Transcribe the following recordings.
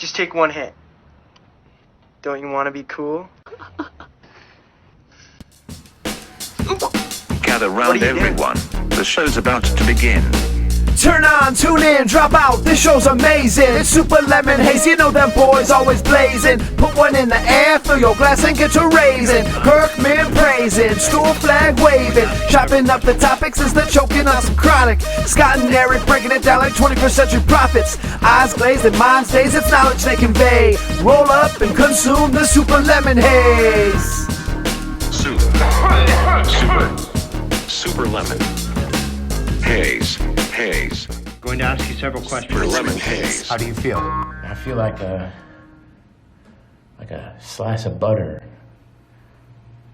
Just take one hit. Don't you want to be cool? Gather round everyone. The show's about to begin. Turn on, tune in, drop out, this show's amazing. It's Super Lemon Haze, you know them boys always blazing. Put one in the air, fill your glass and get to raising. Kirkman praising, school flag waving. Chopping up the topics instead of choking on some chronic. Scott and Eric breaking it down like 21st century prophets. Eyes glazed and minds dazed, it's knowledge they convey. Roll up and consume the Super Lemon Haze. Super Lemon Haze. Going to ask you several questions. Super Lemon Haze. How do you feel? I feel like a slice of butter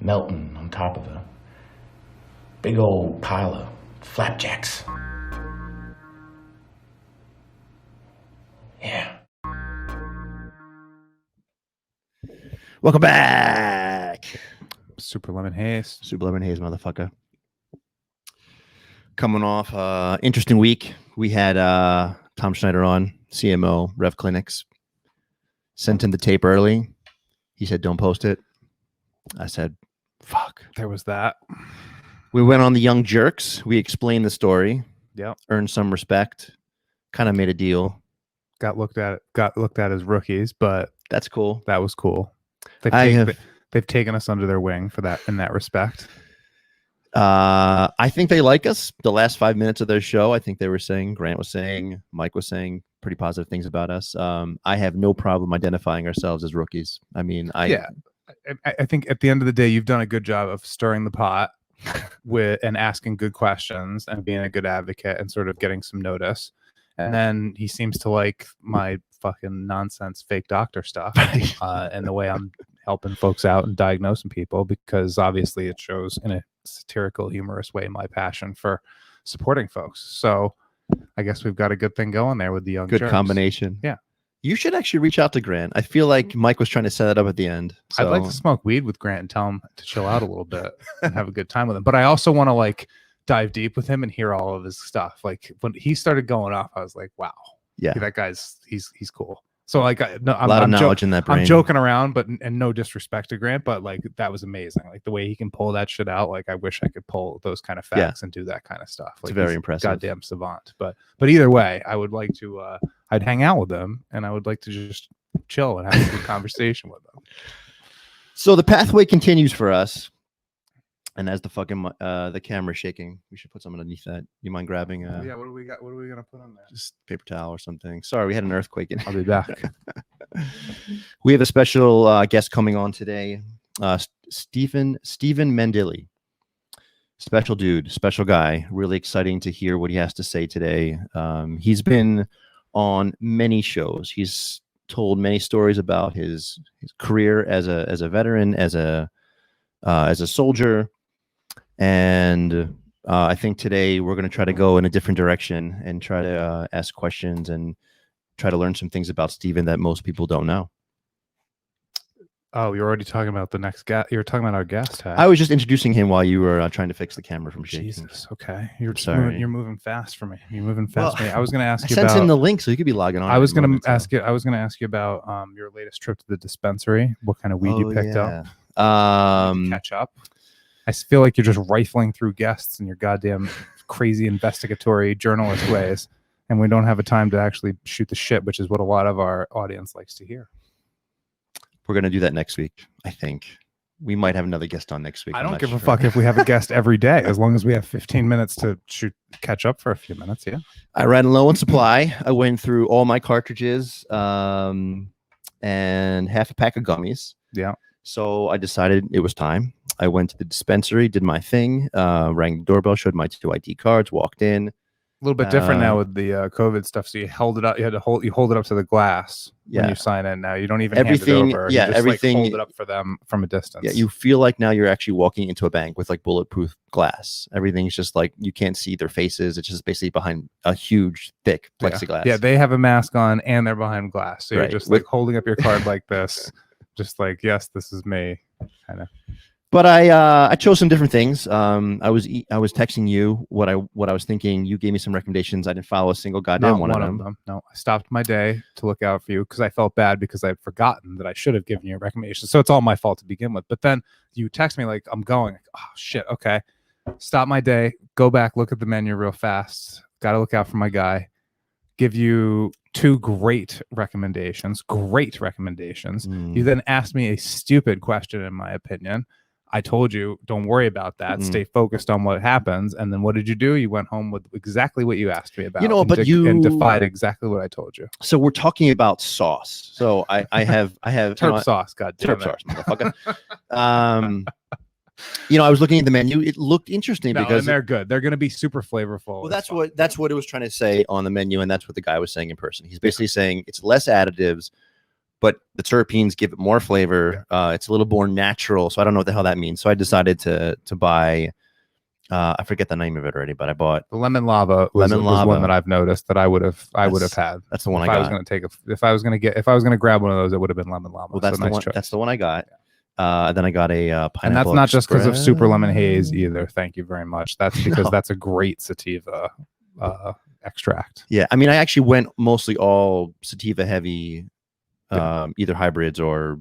melting on top of a big old pile of flapjacks. Yeah. Welcome back. Super Lemon Haze. Super Lemon Haze, motherfucker. Coming off interesting week. We had Tom Schneider on, CMO, Rev Clinics. Sent him the tape early. He said, don't post it. I said, fuck. There was that. We went on the Young Jerks. We explained the story. Yep. Earned some respect. Kind of made a deal. Got looked at as rookies, but that's cool. That was cool. They've taken us under their wing for that in that respect. I think they like us. The last 5 minutes of their show, I think they were saying, Grant was saying, Mike was saying pretty positive things about us. I have no problem identifying ourselves as rookies. I mean, I think at the end of the day, you've done a good job of stirring the pot and asking good questions and being a good advocate and sort of getting some notice. And then he seems to like my fucking nonsense fake doctor stuff and the way I'm helping folks out and diagnosing people, because obviously it shows in a satirical, humorous way my passion for supporting folks. So I guess we've got a good thing going there with the Young Good Jerks. combination. Yeah. You should actually reach out to Grant. I feel like Mike was trying to set it up at the end. So. I'd like to smoke weed with Grant and tell him to chill out a little bit and have a good time with him. But I also want to like dive deep with him and hear all of his stuff. Like when he started going off, I was like, wow. Yeah. That guy's he's cool. So like a lot of knowledge in that brain. I'm joking around, and no disrespect to Grant, but like that was amazing. Like the way he can pull that shit out. Like I wish I could pull those kind of facts and do that kind of stuff. Like it's very impressive. Goddamn savant. But either way, I would like to. I'd hang out with him, and I would like to just chill and have a good conversation with him. So the pathway continues for us. And as the fucking the camera's shaking, we should put something underneath that. You mind grabbing? Yeah. What do we got? What are we gonna put on there? Just paper towel or something. Sorry, we had an earthquake. I'll be back. We have a special guest coming on today, Stephen Mandile. Special dude, special guy. Really exciting to hear what he has to say today. He's been on many shows. He's told many stories about his career as a veteran, as a soldier. And I think today we're going to try to go in a different direction and try to ask questions and try to learn some things about Stephen that most people don't know. Oh, you're already talking about the next guest. You were talking about our guest. Huh? I was just introducing him while you were trying to fix the camera from shaking. Jesus. Okay. You're moving fast for me. You're moving fast for me. I was going to ask you about. I sent him the link so you could be logging on. I was going to ask you about your latest trip to the dispensary. What kind of weed you picked up? Catch up. I feel like you're just rifling through guests in your goddamn crazy investigatory journalist ways, and we don't have a time to actually shoot the shit, which is what a lot of our audience likes to hear. We're going to do that next week, I think. We might have another guest on next week. I don't give a fuck if we have a guest every day, as long as we have 15 minutes to catch up for a few minutes, yeah? I ran low on supply. I went through all my cartridges and half a pack of gummies. Yeah. So I decided it was time. I went to the dispensary, did my thing, rang the doorbell, showed my 2 ID cards, walked in. A little bit different now with the COVID stuff. So you held it up. You had to hold it up to the glass when you sign in. Now you don't even hand it over. Yeah, you just, everything. Hold it up for them from a distance. Yeah, you feel like now you're actually walking into a bank with like bulletproof glass. Everything's just like you can't see their faces. It's just basically behind a huge, thick plexiglass. Yeah, they have a mask on and they're behind glass. So you're just like holding up your card like this, just like, yes, this is me, kind of. But I chose some different things. I was texting you what I was thinking. You gave me some recommendations. I didn't follow a single goddamn Not one of them. No, I stopped my day to look out for you because I felt bad because I'd forgotten that I should have given you a recommendation. So it's all my fault to begin with. But then you text me like, I'm going. Oh shit. Okay. Stop my day. Go back. Look at the menu real fast. Got to look out for my guy. Give you two great recommendations. You then asked me a stupid question, in my opinion. I told you, don't worry about that. Stay focused on what happens. And then what did you do? You went home with exactly what you asked me about. And defied exactly what I told you. So we're talking about sauce. So I have Turp sauce. God damn Turp sauce, motherfucker. I was looking at the menu. It looked interesting because and they're good. They're going to be super flavorful. Well, that's what it was trying to say on the menu, and that's what the guy was saying in person. He's basically saying it's less additives, but the terpenes give it more flavor. It's a little more natural. So I don't know what the hell that means. So I decided to buy. I forget the name of it already, but I bought the lemon lava. Was one that I've noticed that I would have had. That's the one I got. If I was going to grab one of those, it would have been lemon lava. Well, that's the one. Choice. That's the one I got. Then I got a pineapple. And that's not just because of super lemon haze either. Thank you very much. That's because that's a great sativa extract. Yeah, I mean, I actually went mostly all sativa heavy. Either hybrids or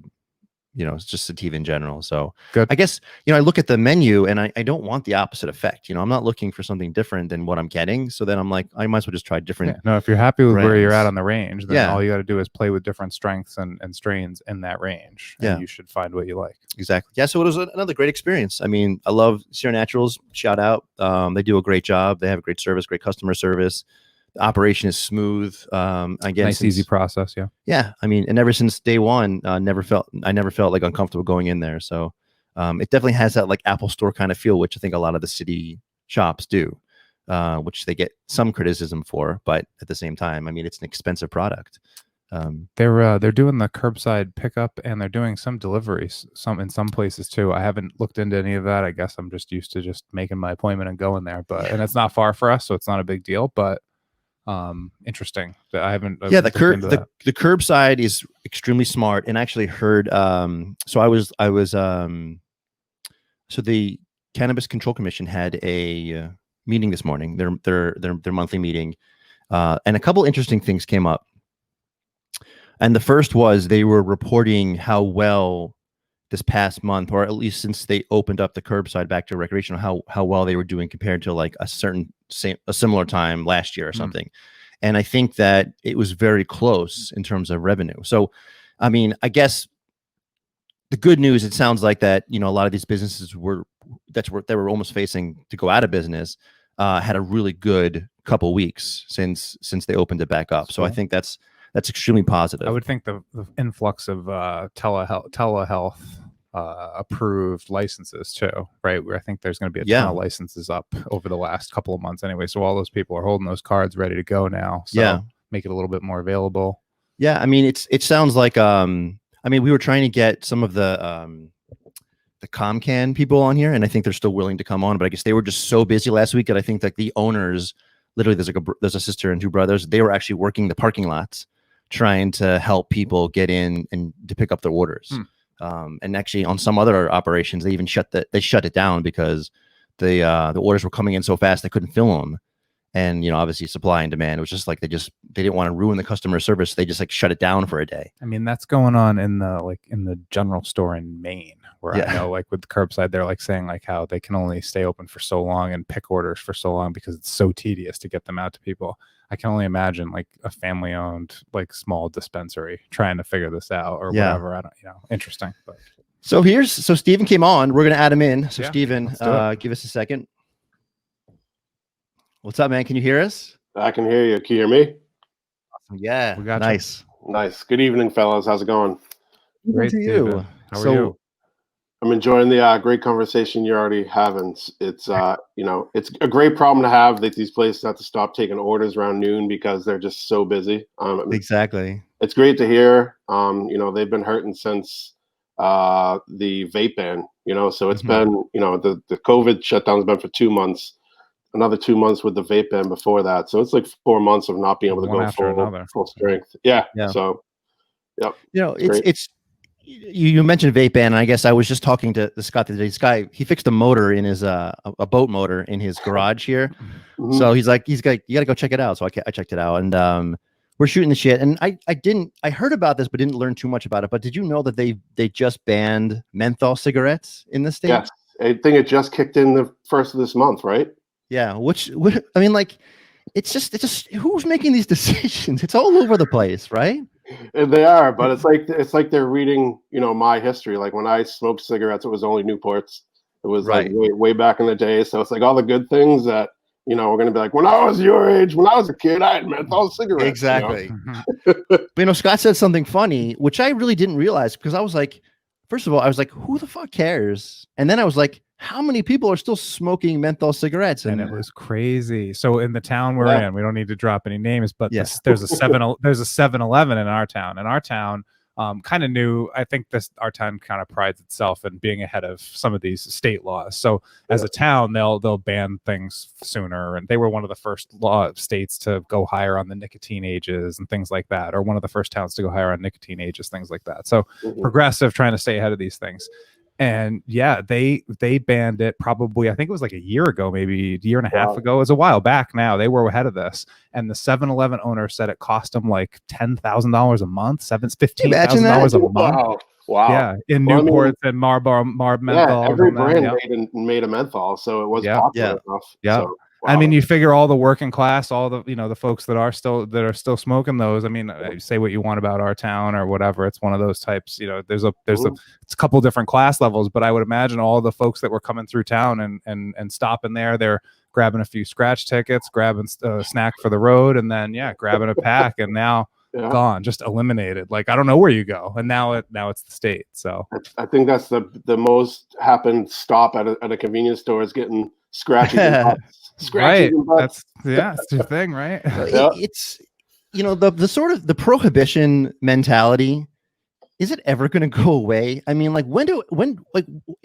it's just sativa in general. So good. I guess I look at the menu and I don't want the opposite effect. I'm not looking for something different than what I'm getting. So then I'm like, I might as well just try different. No, if you're happy with where you're at on the range, then yeah, all you got to do is play with different strengths and strains in that range. And you should find what you like. Exactly. Yeah. So it was another great experience. I mean, I love Sierra Naturals. Shout out. They do a great job. They have great service, great customer service. The operation is smooth. Nice, easy process. Yeah. Yeah. I mean, and ever since day one, I never felt like uncomfortable going in there. So it definitely has that like Apple Store kind of feel, which I think a lot of the city shops do, which they get some criticism for. But at the same time, I mean, it's an expensive product. They're doing the curbside pickup and they're doing some deliveries, in some places too. I haven't looked into any of that. I guess I'm just used to just making my appointment and going there. And it's not far for us, so it's not a big deal. But interesting. I've the curbside is extremely smart, and actually heard so the Cannabis Control Commission had a meeting this morning, their monthly meeting, and a couple interesting things came up. And the first was they were reporting how well this past month, or at least since they opened up the curbside back to recreational, how well they were doing compared to like a similar time last year or something. And I think that it was very close in terms of revenue. So, I mean, I guess the good news, it sounds like that, a lot of these businesses they were almost facing to go out of business, had a really good couple weeks since they opened it back up. So I think that's extremely positive. I would think the influx of telehealth approved licenses too, right? Where I think there's going to be a ton of licenses up over the last couple of months anyway. So all those people are holding those cards ready to go now. So make it a little bit more available. Yeah, I mean, it sounds like I mean, we were trying to get some of the ComCan people on here, and I think they're still willing to come on, but I guess they were just so busy last week that I think like the owners, literally there's a sister and two brothers, they were actually working the parking lots trying to help people get in and to pick up their orders. And actually on some other operations, they even shut it down because the orders were coming in so fast they couldn't fill them. And obviously supply and demand, it was just like they didn't want to ruin the customer service. They just like shut it down for a day. I mean, that's going on in the general store in Maine, where I know like with the curbside, they're like saying like how they can only stay open for so long and pick orders for so long because it's so tedious to get them out to people. I can only imagine like a family owned like small dispensary trying to figure this out or whatever. I don't, interesting. But so Steven came on. We're gonna add him in. So Steven, give us a second. What's up, man? Can you hear us? I can hear you. Can you hear me? Awesome. Yeah. We got nice. You. Nice. Good evening, fellas. How's it going? Great to you. How are you? I'm enjoying the great conversation you're already having. It's it's a great problem to have that these places have to stop taking orders around noon because they're just so busy. Exactly. It's great to hear. They've been hurting since the vape ban. So it's been the COVID shutdown's been for 2 months. Another 2 months with the vape ban before that. So it's like 4 months of not being able to go full strength. Yeah. So, yep. It's you mentioned vape ban, and I guess I was just talking to the Scott today. This guy, he fixed a motor in his a boat motor in his garage here. Mhm. So he's like, you got to go check it out. So I checked it out, and we're shooting the shit. And I heard about this, but didn't learn too much about it. But did you know that they just banned menthol cigarettes in the state? Yes, I think it just kicked in the first of this month, right? Yeah. I mean, like, it's just who's making these decisions? It's all over the place, right? And they are, but it's like they're reading, my history. Like when I smoked cigarettes, it was only Newports. It was like Right. way back in the day. So it's like all the good things that we're gonna be like, when I was your age, when I was a kid, I had menthol cigarettes. Exactly. But Scott said something funny, which I really didn't realize, because I was like, first of all, I was like, who the fuck cares? And then I was like, how many people are still smoking menthol cigarettes? And it was crazy. So in the town we're in, we don't need to drop any names, but Yes. there's a 7-Eleven in our town. And our town kind of new. I think our town kind of prides itself in being ahead of some of these state laws. So as a town, they'll ban things sooner. And they were one of the first states to go higher on the nicotine ages and things like that, or one of the first towns to go higher on nicotine ages, things like that. So progressive, trying to stay ahead of these things. And yeah, they banned it probably, I think it was like a year ago, maybe a year and a half ago. It was a while back now. They were ahead of this. And the 7-Eleven owner said it cost them like $10,000 a month, $15,000 a month. Wow. Yeah, in Newports and Marlboro, menthol. Yeah, every brand made a menthol, so it was popular enough. Yeah. So, I mean, you figure all the working class, all the the folks that are still smoking those. I mean, say what you want about our town or whatever. It's one of those types. There's it's a couple different class levels, but I would imagine all the folks that were coming through town and stopping there, they're grabbing a few scratch tickets, grabbing a snack for the road, and then grabbing a pack, and now gone, just eliminated. Like I don't know where you go, and now it's the state. So I think that's the most happened stop at a convenience store is getting scratches. Right. That's it's your thing, right? It's the sort of the prohibition mentality. Is it ever going to go away? I mean, like when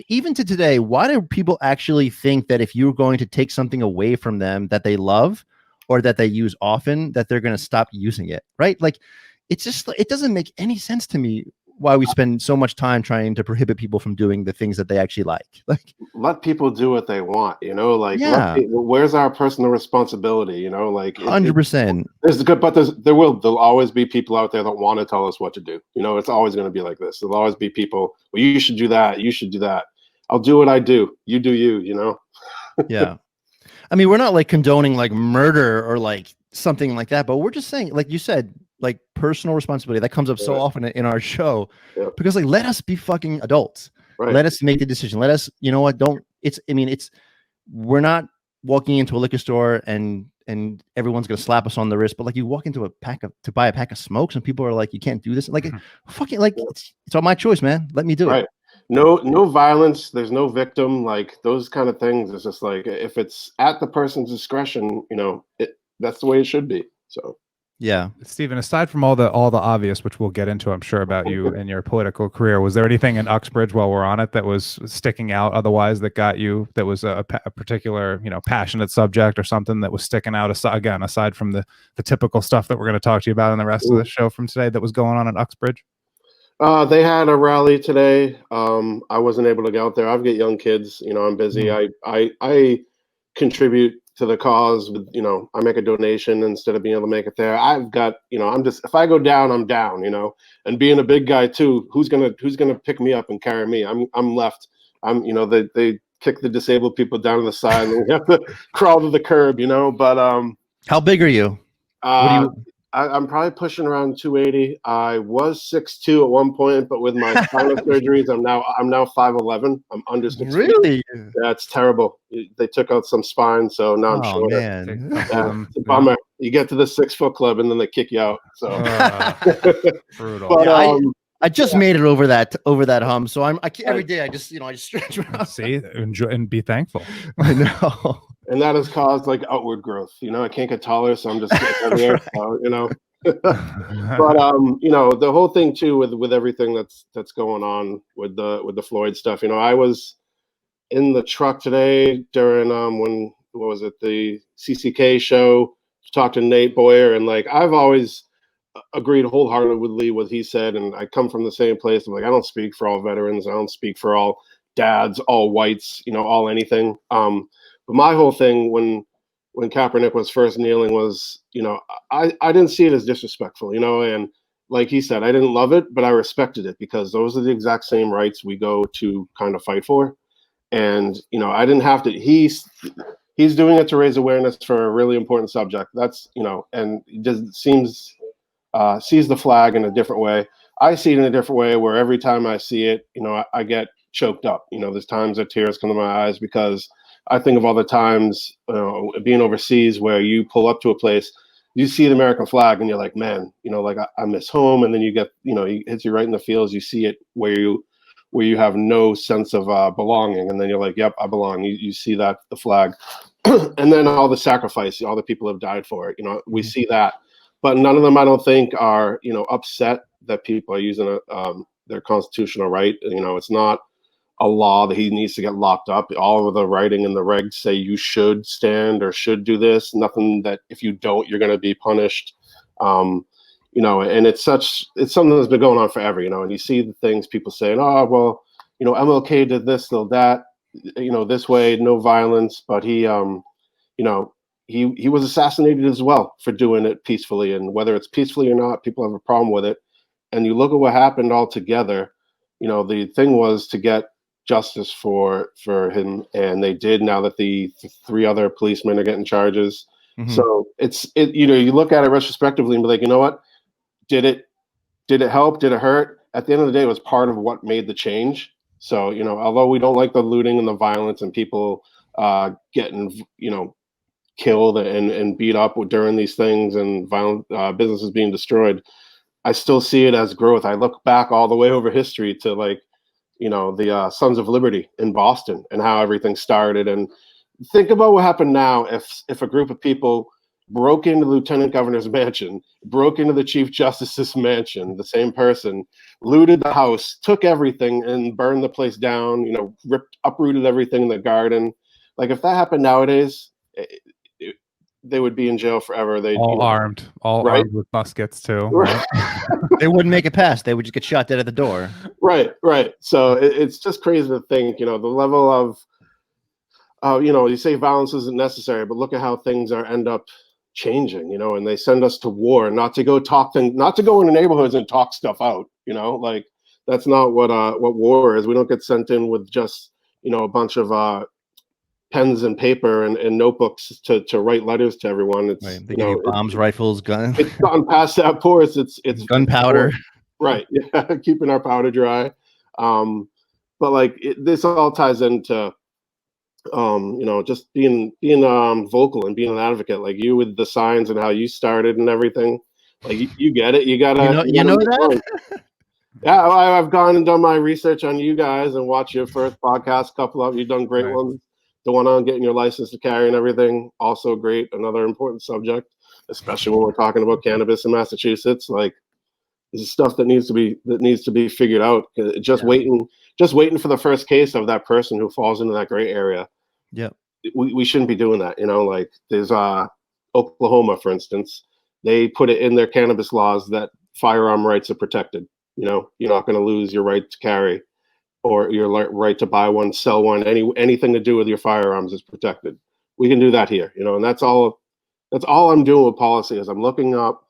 even to today, why do people actually think that if you're going to take something away from them that they love or that they use often, that they're going to stop using it? Right? Like it's just, it doesn't make any sense to me why we spend so much time trying to prohibit people from doing the things that they actually like. Like, let people do what they want, where's our personal responsibility, like 100%. There's good, but there'll always be people out there that want to tell us what to do. It's always going to be like this. There'll always be people, well, you should do that. You should do that. I'll do what I do. You do you, Yeah. I mean, we're not like condoning like murder or like something like that, but we're just saying, like you said, like personal responsibility that comes up so often in our show, because like, let us be fucking adults. Right. Let us make the decision. Let us, we're not walking into a liquor store and everyone's going to slap us on the wrist, but like you walk into to buy a pack of smokes and people are like, you can't do this. Like fucking like, it's all my choice, man. Let me do it. No violence. There's no victim, like those kind of things. It's just like, if it's at the person's discretion, that's the way it should be. So. Yeah, Stephen, aside from all the obvious, which we'll get into, I'm sure, about you and your political career, was there anything in Uxbridge while we're on it that was sticking out otherwise that got you, that was a particular, passionate subject or something that was sticking out aside from the typical stuff that we're going to talk to you about in the rest of the show from today that was going on in Uxbridge? They had a rally today. I wasn't able to get out there. I've got young kids, I'm busy. I contribute to the cause with, I make a donation instead of being able to make it there. I've got, if I go down, I'm down, and being a big guy too, who's going to pick me up and carry me? I'm left. They kick the disabled people down to the side and we have to crawl to the curb, but, how big are you? I'm probably pushing around 280. I was 6'2" at one point, but with my spinal surgeries, I'm now 5'11". I'm under 6 feet. Really? That's terrible. They took out some spine, so now I'm shorter. Man. It's a bummer. You get to the 6 foot club and then they kick you out. So brutal. But, I just made it over that hump. So every day I just stretch around. See, enjoy and be thankful. I know. And that has caused like outward growth. I can't get taller, so I'm just getting there. So, but the whole thing too with everything that's going on with the Floyd stuff. I was in the truck today during the CCK show, talked to Nate Boyer, and like I've always agreed wholeheartedly with what he said, and I come from the same place. I'm like, I don't speak for all veterans. I don't speak for all dads, all whites, all anything. But my whole thing when Kaepernick was first kneeling was, I didn't see it as disrespectful, and like he said, I didn't love it, but I respected it because those are the exact same rights we go to kind of fight for. And, I didn't have to, he's doing it to raise awareness for a really important subject. That's, and he just seems, sees the flag in a different way. I see it in a different way where every time I see it, I get choked up. There's times that tears come to my eyes because I think of all the times being overseas where you pull up to a place, you see the American flag and you're like, man, like I miss home. And then you get, it hits you right in the feels. You see it where you have no sense of belonging. And then you're like, yep, I belong. You see that, the flag. And then all the sacrifice, all the people have died for it. We see that. But none of them, I don't think, are, upset that people are using their constitutional right. It's not a law that he needs to get locked up. All of the writing in the regs say you should stand or should do this. Nothing that if you don't, you're going to be punished. And it's something that's been going on forever, and you see the things people saying, oh, well, MLK did this, did that, this way, no violence. But he was assassinated as well for doing it peacefully. And whether it's peacefully or not, people have a problem with it. And you look at what happened altogether, the thing was to get justice for him, and they did. Now that the 3 other policemen are getting charges. Mm-hmm. So you look at it retrospectively and be like, you know what? Did it help? Did it hurt? At the end of the day, it was part of what made the change. So, although we don't like the looting and the violence and people getting, killed and beat up during these things and violent businesses being destroyed, I still see it as growth. I look back all the way over history to the Sons of Liberty in Boston and how everything started. And think about what happened now if a group of people broke into the lieutenant governor's mansion, broke into the chief justice's mansion, the same person, looted the house, took everything and burned the place down, uprooted everything in the garden. Like if that happened nowadays, they would be in jail forever. They armed with muskets too. Right? They wouldn't make it past. They would just get shot dead at the door. Right. So it's just crazy to think, the level of, you say violence isn't necessary, but look at how things end up changing, and they send us to war, not to go into neighborhoods and talk stuff out, like that's not what war is. We don't get sent in with just, a bunch of pens and paper and notebooks to write letters to everyone. It's right. They give you bombs, rifles, guns. It's gotten past that point. It's gunpowder. Right. Yeah. Keeping our powder dry. But this all ties into just being vocal and being an advocate, like you with the signs and how you started and everything. Like you get it. You gotta you know that. Yeah, I've gone and done my research on you guys and watched your first podcast. Couple of you've done great right. ones. The one on getting your license to carry and everything, also great. Another important subject, especially when we're talking about cannabis in Massachusetts. Like this is stuff that needs to be figured out. Waiting for the first case of that person who falls into that gray area. Yeah, we shouldn't be doing that. Like there's Oklahoma, for instance, they put it in their cannabis laws that firearm rights are protected. You're not going to lose your right to carry or your right to buy one, sell one. Anything to do with your firearms is protected. We can do that here, and that's all I'm doing with policy is I'm looking up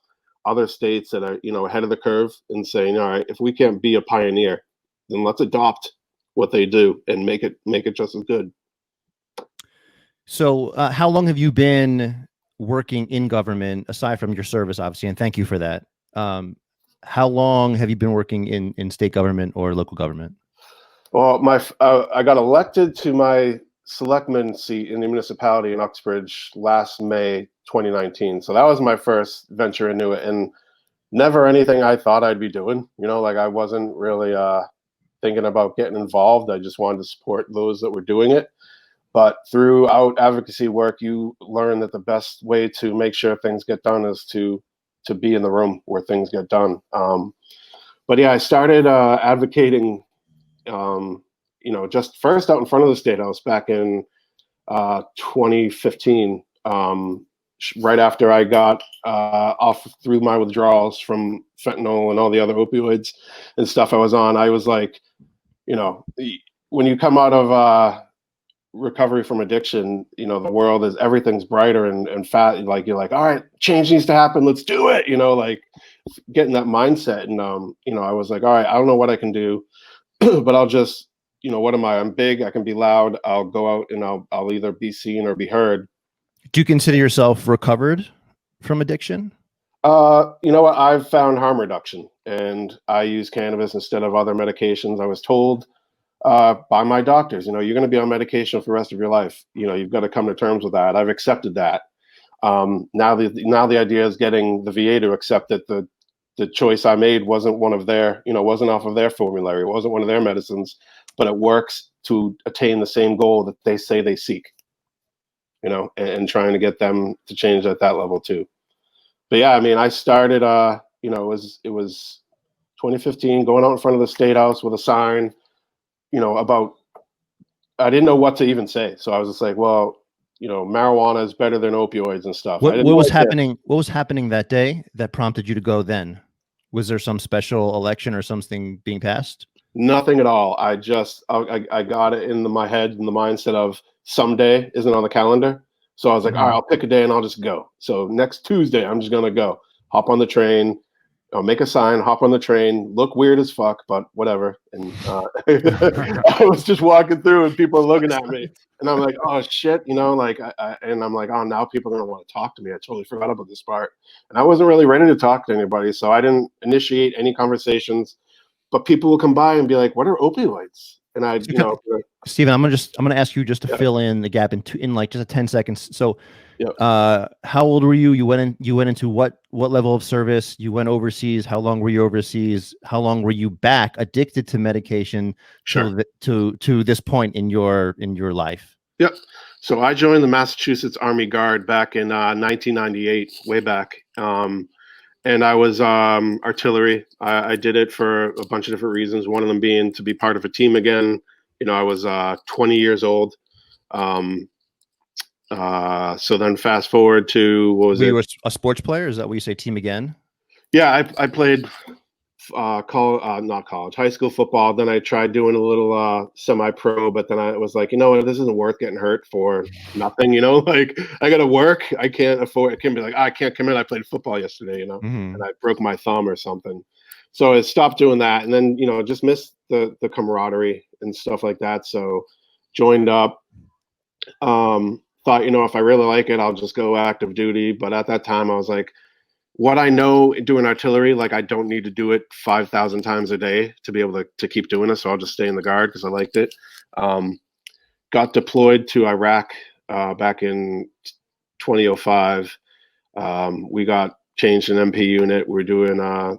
other states that are, ahead of the curve and saying, all right, if we can't be a pioneer, then let's adopt what they do and make it just as good. So how long have you been working in government aside from your service, obviously, and thank you for that. How long have you been working in state government or local government? Well, I got elected to my selectman seat in the municipality in Uxbridge last May 2019. So that was my first venture into it, and never anything I thought I'd be doing. I wasn't really thinking about getting involved. I just wanted to support those that were doing it. But throughout advocacy work, you learn that the best way to make sure things get done is to be in the room where things get done. But yeah, I started advocating just first out in front of the state house back in 2015. right after I got off through my withdrawals from fentanyl and all the other opioids and stuff I was on, I was like, you know, when you come out of recovery from addiction, you know, the world is, everything's brighter and fat. Like, you're like, all right, change needs to happen. Let's do it. You know, like getting that mindset. And, you know, I was like, all right, I don't know what I can do, but I'll just, you know, what am I? I'm big. I can be loud. I'll go out and I'll either be seen or be heard. Do you consider yourself recovered from addiction? You know what? I've found harm reduction, and I use cannabis instead of other medications. I was told by my doctors, you know, you're going to be on medication for the rest of your life. You know, you've got to come to terms with that. I've accepted that. Now the idea is getting the VA to accept that the choice I made wasn't one of their, you know, wasn't off of their formulary. It wasn't one of their medicines, but it works to attain the same goal that they say they seek. You know, and trying to get them to change at that level too. But yeah, I mean, I started, you know, it was 2015, going out in front of the State House with a sign, you know, about, I didn't know what to even say. So I was just like, well, you know, marijuana is better than opioids and stuff. What was happening? What was happening that day that prompted you to go then? Was there some special election or something being passed? Nothing at all. I just, I got it in my head, in the mindset of someday isn't on the calendar. So I was like, all right, I'll pick a day and I'll just go. So next Tuesday, I'm just going to go. Hop on the train, I'll make a sign, hop on the train, look weird as fuck, but whatever. And I was just walking through and people are looking at me. And I'm like, oh shit, you know, like, and I'm like, oh, now people are going to want to talk to me. I totally forgot about this part. And I wasn't really ready to talk to anybody. So I didn't initiate any conversations. But people will come by and be like, "What are opioids?" And I, you know, Steven, I'm gonna ask you just to fill in the gap in like just 10 seconds. So, how old were you? You went into what level of service? You went overseas. How long were you overseas? How long were you back addicted to medication to this point in your life? Yep. So I joined the Massachusetts Army Guard back in 1998, way back. And I was artillery. I did it for a bunch of different reasons. One of them being to be part of a team again. You know, I was 20 years old. So then fast forward to, what was it? Were you a sports player? Is that what you say, team again? Yeah, I played not college, high school football. Then I tried doing a little semi-pro, but then I was like, you know what, this isn't worth getting hurt for nothing. You know, like I got to work. I can't afford. It can be like, I can't commit. I played football yesterday, you know, and I broke my thumb or something. So I stopped doing that, and then, you know, just missed the camaraderie and stuff like that. So joined up. Thought, you know, if I really like it, I'll just go active duty. But at that time, I was like, what I know doing artillery, like I don't need to do it 5,000 times a day to be able to keep doing it. So I'll just stay in the Guard because I liked it. Got deployed to Iraq back in 2005. We got changed an MP unit. We're doing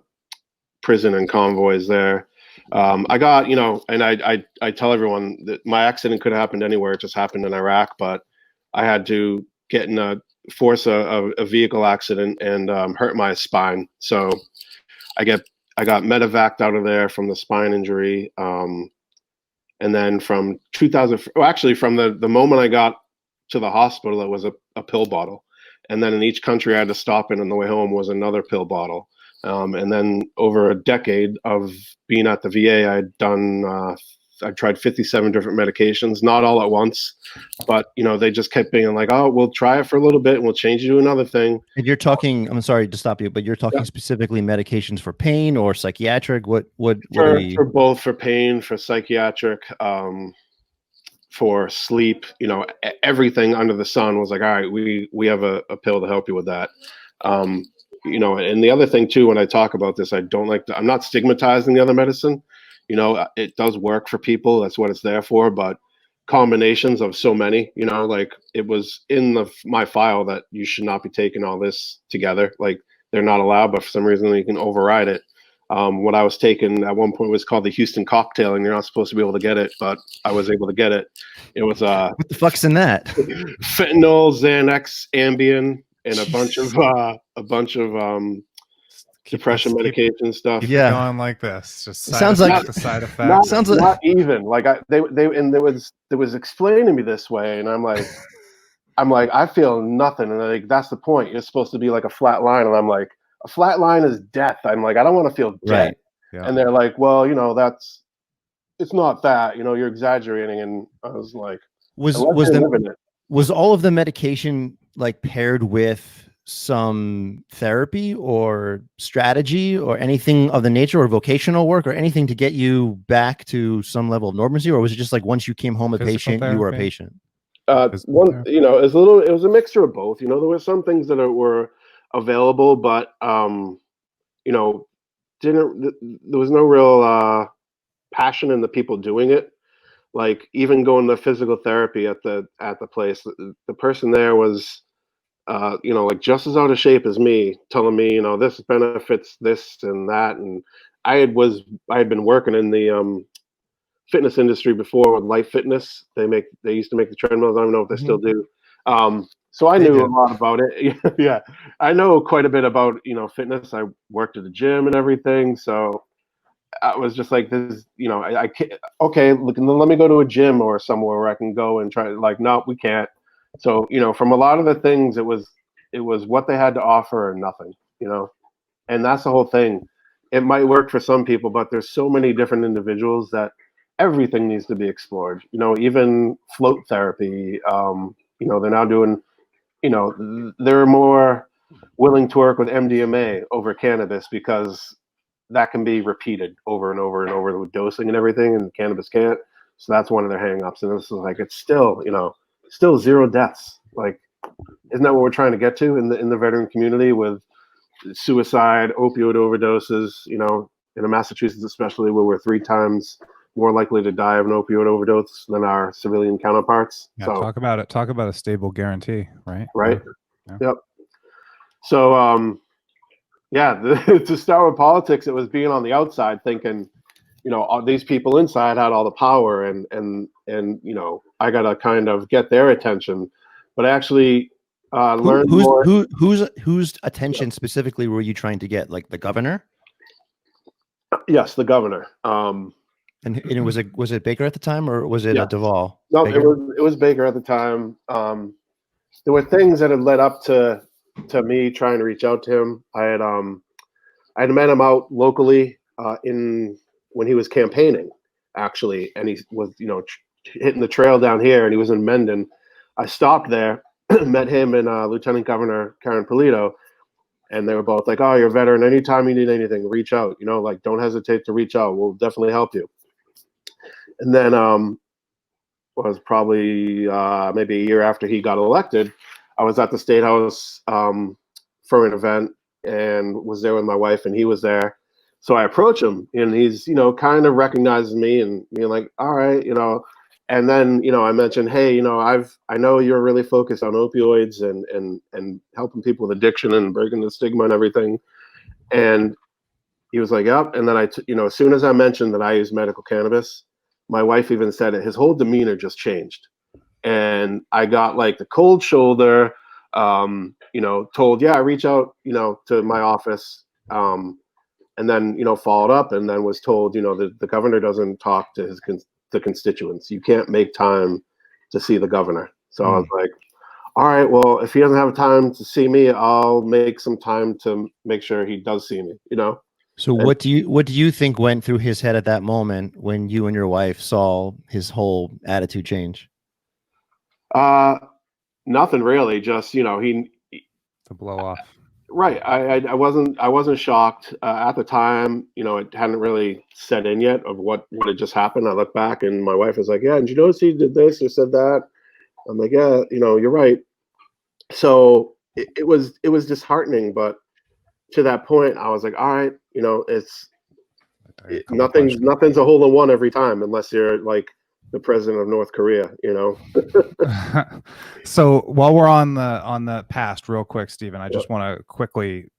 prison and convoys there. I got, you know, and I tell everyone that my accident could have happened anywhere. It just happened in Iraq, but I had to get in a vehicle accident and hurt my spine. So I got medevaced out of there from the spine injury. And then from 2000, actually from the moment I got to the hospital, it was a pill bottle. And then in each country I had to stop in on the way home was another pill bottle. And then over a decade of being at the VA, I tried 57 different medications, not all at once, but, you know, they just kept being like, oh, we'll try it for a little bit and we'll change you to another thing. And you're talking, I'm sorry to stop you, but you're talking specifically medications for pain or psychiatric? What for both, for pain, for psychiatric, for sleep, you know, everything under the sun was like, all right, we have a pill to help you with that. You know, and the other thing too, when I talk about this, I'm not stigmatizing the other medicine. You know, it does work for people. That's what it's there for. But combinations of so many, you know, like it was in my file that you should not be taking all this together. Like they're not allowed, but for some reason you can override it. What I was taking at one point was called the Houston cocktail, and you're not supposed to be able to get it, but I was able to get it. It was what the fuck's in that? Fentanyl, Xanax, Ambien, and a bunch of depression medication stuff. Yeah, going like this. Just sounds like the side effects. Sounds not even like there was explaining to me this way, and I'm like, I'm like, I feel nothing. And like, that's the point. You're supposed to be like a flat line. And I'm like, a flat line is death. I'm like, I don't want to feel dead. Right. Yeah. And they're like, well, it's not that, you're exaggerating. And I was like, Was all of the medication like paired with some therapy or strategy or anything of the nature, or vocational work or anything to get you back to some level of normalcy? Or was it just like once you came home a patient, you were a patient? it was a mixture of both. There were some things that were available, but there was no real passion in the people doing it. Like even going to physical therapy at the place, the person there was like just as out of shape as me, telling me this benefits this and that. And I had been working in the fitness industry before with Life Fitness. They used to make the treadmills. I don't know if they still do. So I knew a lot about it. Yeah, I know quite a bit about fitness. I worked at the gym and everything. So I was just like, this, I can't. Okay, look, let me go to a gym or somewhere where I can go and try. Like, no, we can't. So from a lot of the things, it was what they had to offer or nothing. And that's the whole thing. It might work for some people, but there's so many different individuals that everything needs to be explored. Even float therapy. They're now doing. They're more willing to work with MDMA over cannabis because that can be repeated over and over and over with dosing and everything, and cannabis can't. So that's one of their hang-ups. And this is like, it's still, still zero deaths. Like, isn't that what we're trying to get to in the veteran community with suicide, opioid overdoses, in Massachusetts especially, where we're 3 times more likely to die of an opioid overdose than our civilian counterparts. Yeah, so talk about it. Talk about a stable guarantee, right? Right. Yeah. Yep. So, to start with politics, it was being on the outside thinking, all these people inside had all the power and I got to kind of get their attention. But I actually learned more. Whose attention specifically were you trying to get? Like the governor? Yes, the governor. And it was it Baker at the time, or was it Duvall? No, Baker? it was Baker at the time. There were things that had led up to me trying to reach out to him. I had met him out locally when he was campaigning, actually, and he was hitting the trail down here, and he was in Mendon. I stopped there, met him and Lieutenant Governor Karen Polito, and they were both like, "Oh, you're a veteran. Anytime you need anything, reach out. Like don't hesitate to reach out. We'll definitely help you." And then was probably maybe a year after he got elected, I was at the State House for an event and was there with my wife, and he was there. So I approach him, and he's kind of recognizes me and being like, "All right, And then I mentioned, "Hey, I know you're really focused on opioids and helping people with addiction and breaking the stigma and everything." And he was like, "Yep." And then as soon as I mentioned that I use medical cannabis, my wife even said it. His whole demeanor just changed, and I got like the cold shoulder. Told, reach out, to my office, and then followed up, and then was told, the governor doesn't talk to the constituents. You can't make time to see the governor. So I was like, all right, well, if he doesn't have time to see me, I'll make some time to make sure he does see me. So what do you think went through his head at that moment when you and your wife saw his whole attitude change? Nothing really. Just he to blow off. Right. I wasn't shocked at the time. It hadn't really set in yet of what had just happened. I look back and my wife was like, "Yeah, did you notice he did this or said that?" I'm like, "Yeah, you're right." So it was disheartening, but to that point, I was like, "All right, nothing's a hole in one every time unless you're like the president of North Korea, So while we're on the past real quick, Stephen, I just want to quickly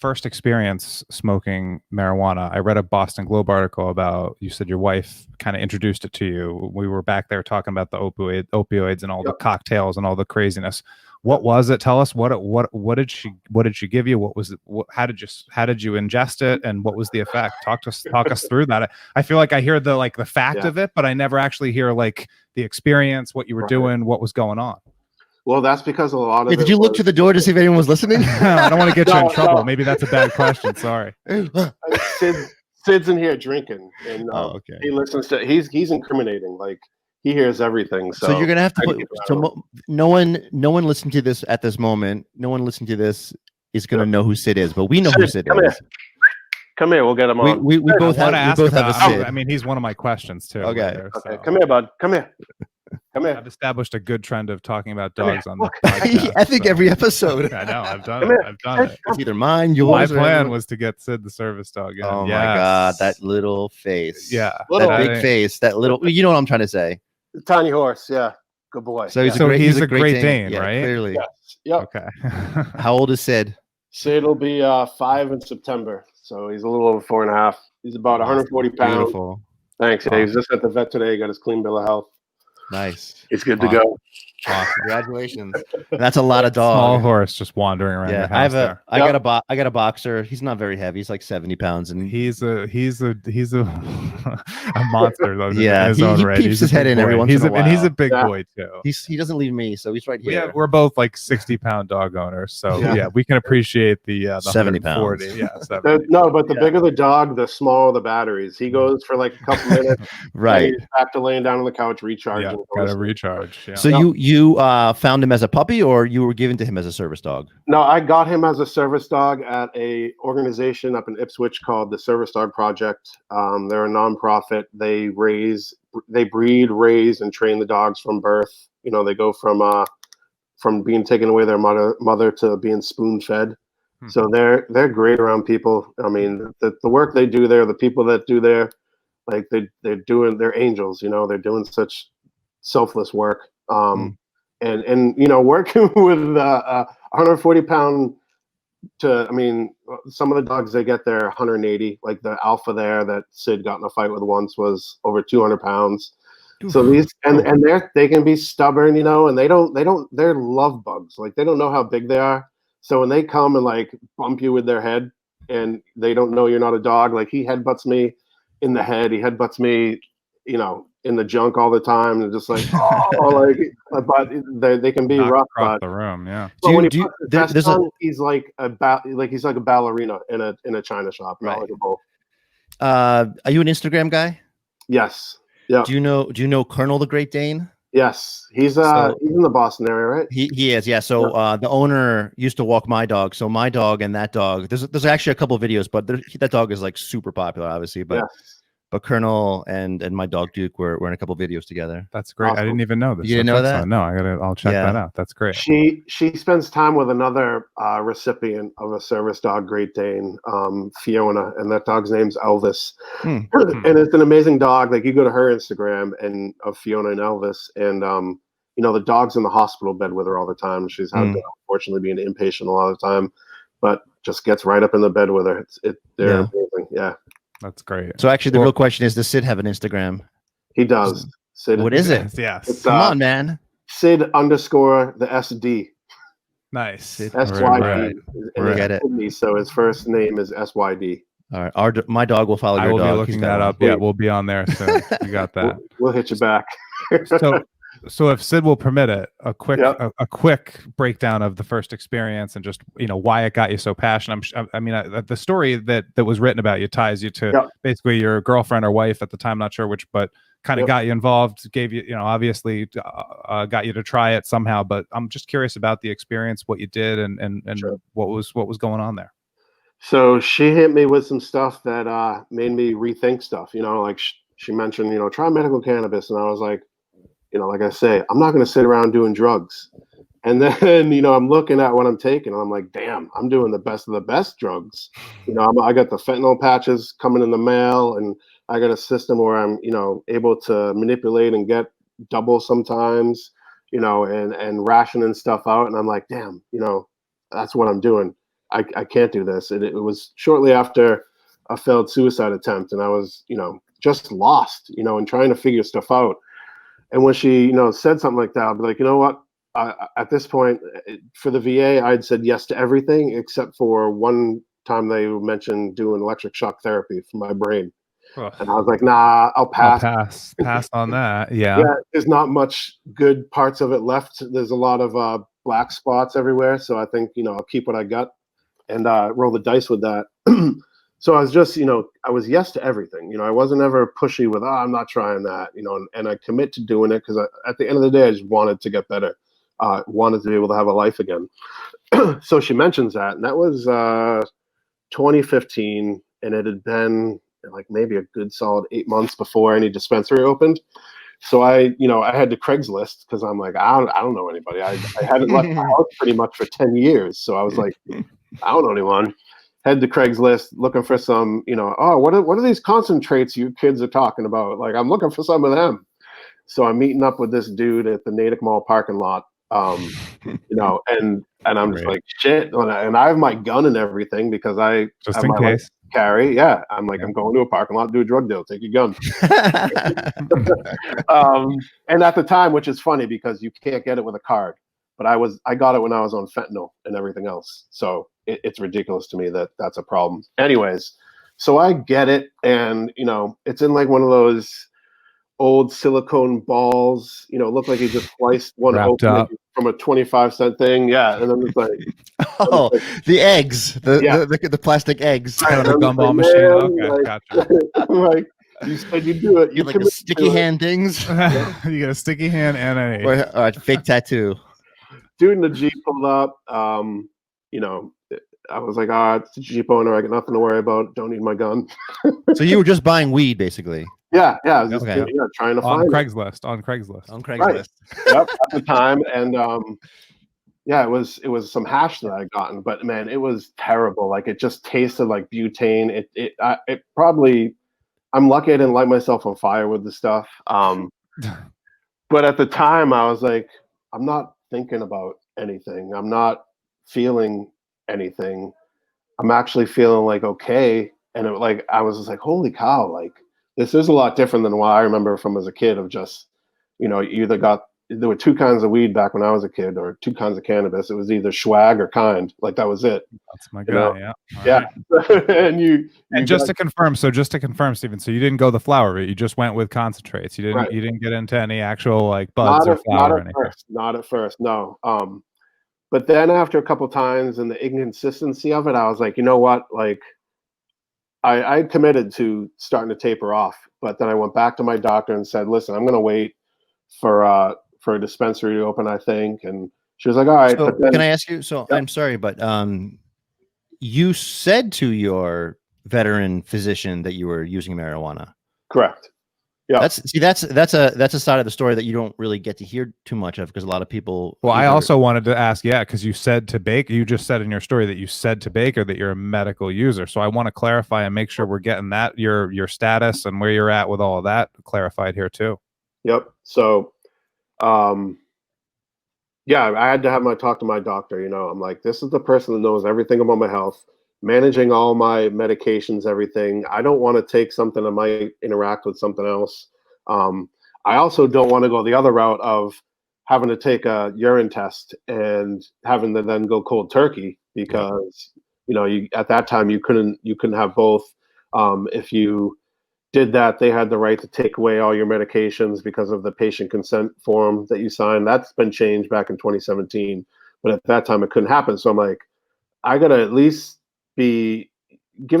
first experience smoking marijuana. I read a Boston Globe article about, you said your wife kind of introduced it to you. We were back there talking about the opioids and all the cocktails and all the craziness. What was it? Tell us what did she give you? What was it? How did you ingest it, and what was the effect? Talk us through that. I feel like I hear the fact of it, but I never actually hear like the experience, what you were doing, what was going on. Well, that's because a lot of Did you look to the door to see if anyone was listening? I don't want to get you in trouble. Maybe that's a bad question. Sorry. Sid's in here drinking, and okay. he listens to. He's incriminating. Like he hears everything. So you're gonna have to put. No one listening to this at this moment. No one listening to this is gonna know who Sid is, but we know who Sid is. Here. Come here. We'll get him on. We both have a Sid. I mean, he's one of my questions too. Okay. Later, okay. So. Come here, bud. Come here. Come here. I've established a good trend of talking about dogs on the podcast. I think every episode. I know. I've done it. It's either mine, yours. My plan was to get Sid the service dog. Oh my God, that little face. Yeah, that big face. That little. You know what I'm trying to say. The tiny horse. Yeah, good boy. So he's a Great Dane, right? Clearly. Yes. Yep. Okay. How old is Sid? Sid will be 5 in September, so he's a little over 4.5. He's about 140 pounds. Beautiful. Thanks. Yeah, he's just at the vet today. He got his clean bill of health. Nice. It's good to go. Awesome. Congratulations. That's a lot of dogs. Small horse just wandering around. Yeah, the house I got a boxer. He's not very heavy. He's like 70 pounds, and he's a a monster. Though, yeah, in his own right. Peeps his head in every once in a while. And he's a big boy too. He doesn't leave me, so he's right here. We're both like 60-pound dog owners, so yeah, we can appreciate the 70 pounds. Yeah, 70. No, but the bigger the dog, the smaller the batteries. He goes for like a couple minutes, right? After laying down on the couch, recharging. Yeah, gotta recharge. Yeah. So you found him as a puppy, or you were given to him as a service dog? No, I got him as a service dog at a organization up in Ipswich called the Service Dog Project. They're a nonprofit. They breed, raise, and train the dogs from birth. You know, they go from being taken away their mother to being spoon fed. So they're great around people. I mean, the work they do there, the people that do there, like they're angels. You know, they're doing such selfless work. And you know, working with 140 pound I mean, some of the dogs they get there 180. Like the alpha there that Sid got in a fight with once was over 200 pounds. So these and they can be stubborn, you know, and they're love bugs. Like they don't know how big they are. So when they come and like bump you with their head and they don't know you're not a dog, like he headbutts me in the head, he headbutts me, you know, in the junk all the time, and just like, but they can be rough. Across the room, yeah. He's like a ballerina in a china shop, not like a bull. Are you an Instagram guy? Yes. Yeah. Do you know Colonel the Great Dane? Yes, he's in the Boston area, right? He is, yeah. So the owner used to walk my dog. So my dog and that dog. There's actually a couple of videos, but that dog is like super popular, obviously. But But Colonel and my dog Duke were in a couple videos together. That's great. Awesome. I didn't even know this. You didn't know that? No, I'll check that out. That's great. She spends time with another recipient of a service dog Great Dane, Fiona, and that dog's name's Elvis. And it's an amazing dog. Like you go to her Instagram and of Fiona and Elvis, and you know, the dog's in the hospital bed with her all the time. She's had to, unfortunately, being inpatient a lot of the time, but just gets right up in the bed with her. They're amazing. Yeah. That's great. So actually, the real question is: does Sid have an Instagram? He does. Sid. What is it? Yes. Come on, man. Sid _ the SD. Nice. SYD. Right. Get it. So his first name is SYD. All right. My dog will follow your dog. I will be looking that up. Yeah, we'll be on there soon. You got that. We'll hit you back. So if Sid will permit it, a quick breakdown of the first experience and just, you know, why it got you so passionate. I mean, the story that was written about you ties you to basically your girlfriend or wife at the time, not sure which, but kind of got you involved, gave you, you know, obviously got you to try it somehow. But I'm just curious about the experience, what you did, and what was going on there. So she hit me with some stuff that made me rethink stuff. You know, like she mentioned, you know, try medical cannabis, and I was like, you know, like I say, I'm not going to sit around doing drugs. And then, you know, I'm looking at what I'm taking, and I'm like, damn, I'm doing the best of the best drugs. You know, I got the fentanyl patches coming in the mail, and I got a system where I'm, you know, able to manipulate and get double sometimes, you know, and rationing stuff out. And I'm like, damn, you know, that's what I'm doing. I can't do this. And it was shortly after a failed suicide attempt, and I was, you know, just lost, you know, and trying to figure stuff out. And when she, you know, said something like that, I'll be like, you know what? at this point, for the VA, I'd said yes to everything except for one time they mentioned doing electric shock therapy for my brain. Ugh. And I was like, nah, I'll pass. Pass on that. Yeah. Yeah, there's not much good parts of it left. There's a lot of black spots everywhere. So I think, I'll keep what I got and roll the dice with that. So I was just, I was yes to everything. I wasn't ever pushy with, I'm not trying that, and I commit to doing it because at the end of the day, I just wanted to get better. Wanted to be able to have a life again. So she mentions that, and that was 2015, and it had been like maybe a good solid 8 months before any dispensary opened. So I had to Craigslist because I'm like, I don't know anybody. I hadn't left my house pretty much for 10 years. So I was like, I don't know anyone. Head to Craigslist looking for some, what are these concentrates you kids are talking about? Like, I'm looking for some of them. So I'm meeting up with this dude at the Natick Mall parking lot, and I'm just like, shit. And I have my gun and everything because I just have in my case. Carry. Yeah. I'm like, I'm going to a parking lot, do a drug deal, take your gun. And at the time, which is funny because you can't get it with a card, but I got it when I was on fentanyl and everything else. So it's ridiculous to me that that's a problem. Anyways, so I get it. And, it's in like one of those old silicone balls, look like he just sliced one Wrapped open up from a 25-cent thing. Yeah. And then it's like, Oh, the eggs, the plastic eggs. Kind of a gumball like, machine. man, Okay, like, gotcha. I'm like, you said you do it. You like the sticky hand things, You get a sticky hand and a or a fake tattoo. Dude in the Jeep pulled up. I was like, it's a Jeep owner. I got nothing to worry about. Don't need my gun. So you were just buying weed, basically. Yeah. I was just Okay. trying to on find Craigslist. On Craigslist. On Craigslist. Right. Yep, at the time. And it was some hash that I gotten, but man, it was terrible. Like it just tasted like butane. It probably, I'm lucky I didn't light myself on fire with the stuff. But at the time I was like, I'm not thinking about anything. I'm not feeling anything. I'm actually feeling like okay. And I was just like, holy cow, like this is a lot different than what I remember from as a kid of just, you either there were two kinds of weed back when I was a kid or two kinds of cannabis. It was either swag or kind. Like that was it. That's my guy. Yeah. Yeah. Right. and just to confirm, Stephen, so you didn't go the flower route. You just went with concentrates. You didn't get into any actual like buds or flower or anything. Not at first. No. But then after a couple times and the inconsistency of it, I was like, you know what? Like I committed to starting to taper off, but then I went back to my doctor and said, listen, I'm going to wait for a dispensary to open, I think. And she was like, all right. So but then, can I ask you? So I'm sorry, but you said to your veteran physician that you were using marijuana. Correct. Yeah. That's a side of the story that you don't really get to hear too much of because a lot of people. Well, I also wanted to ask, because you said to Baker, you just said in your story that you said to Baker that you're a medical user. So I want to clarify and make sure we're getting that your status and where you're at with all of that clarified here too. Yep. So, I had to talk to my doctor. I'm like, this is the person that knows everything about my health, managing all my medications, everything. I don't want to take something that might interact with something else. I also don't want to go the other route of having to take a urine test and having to then go cold turkey because, at that time you couldn't have both. If you did that, they had the right to take away all your medications because of the patient consent form that you signed. That's been changed back in 2017, but at that time it couldn't happen. So I'm like, I gotta at least give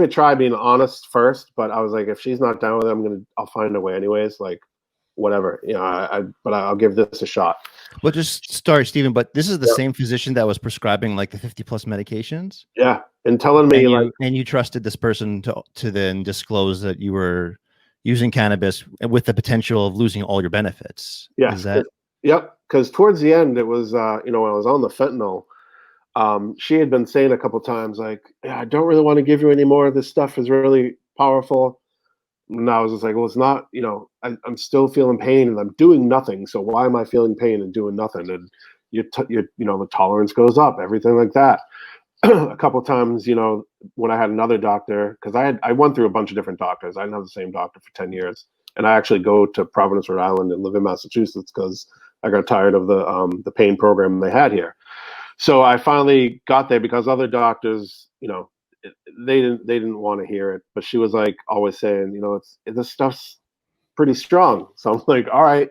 it a try being honest first. But I was like, if she's not down with it, I'll find a way anyways. Like, whatever, but I'll give this a shot. Well, just start, Stephen. But this is the same physician that was prescribing like the 50+ medications. Yeah, and telling me and you trusted this person to then disclose that you were using cannabis with the potential of losing all your benefits. Yeah. Is that? Yep. Because towards the end, it was when I was on the fentanyl. She had been saying a couple times like, I don't really want to give you any more. This stuff is really powerful. And I was just like, well, it's not, I'm still feeling pain and I'm doing nothing. So why am I feeling pain and doing nothing? And the tolerance goes up, everything like that. A couple times, when I had another doctor, because I went through a bunch of different doctors. I didn't have the same doctor for 10 years. And I actually go to Providence, Rhode Island and live in Massachusetts because I got tired of the pain program they had here. So I finally got there because other doctors, they didn't want to hear it. But she was like always saying, this stuff's pretty strong. So I'm like, all right.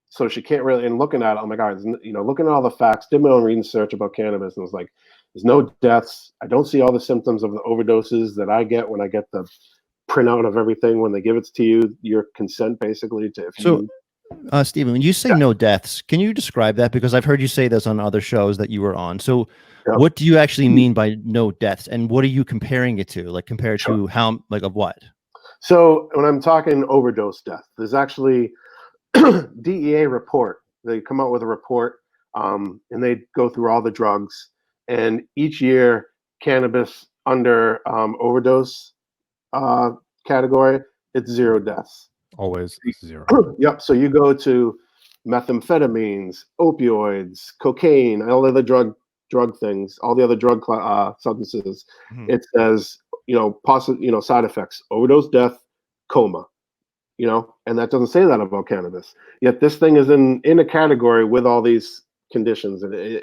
So she can't really, and looking at it, I'm like, all right, looking at all the facts, did my own research about cannabis, and was like, there's no deaths. I don't see all the symptoms of the overdoses that I get when I get the printout of everything when they give it to you, your consent basically to if So, you. Stephen, when you say no deaths, can you describe that? Because I've heard you say this on other shows that you were on. So Yep. what do you actually mean by no deaths, and what are you comparing it to? Like compared Sure. to how, like of what? So when I'm talking overdose death, there's actually DEA report. They come out with a report, and they go through all the drugs. And each year, cannabis under overdose category, it's 0 deaths. Always 0. Yep. So you go to methamphetamines, opioids, cocaine, all the other drug things, all the other drug substances. Mhm. It says, side effects: overdose, death, coma. And that doesn't say that about cannabis. Yet this thing is in a category with all these conditions and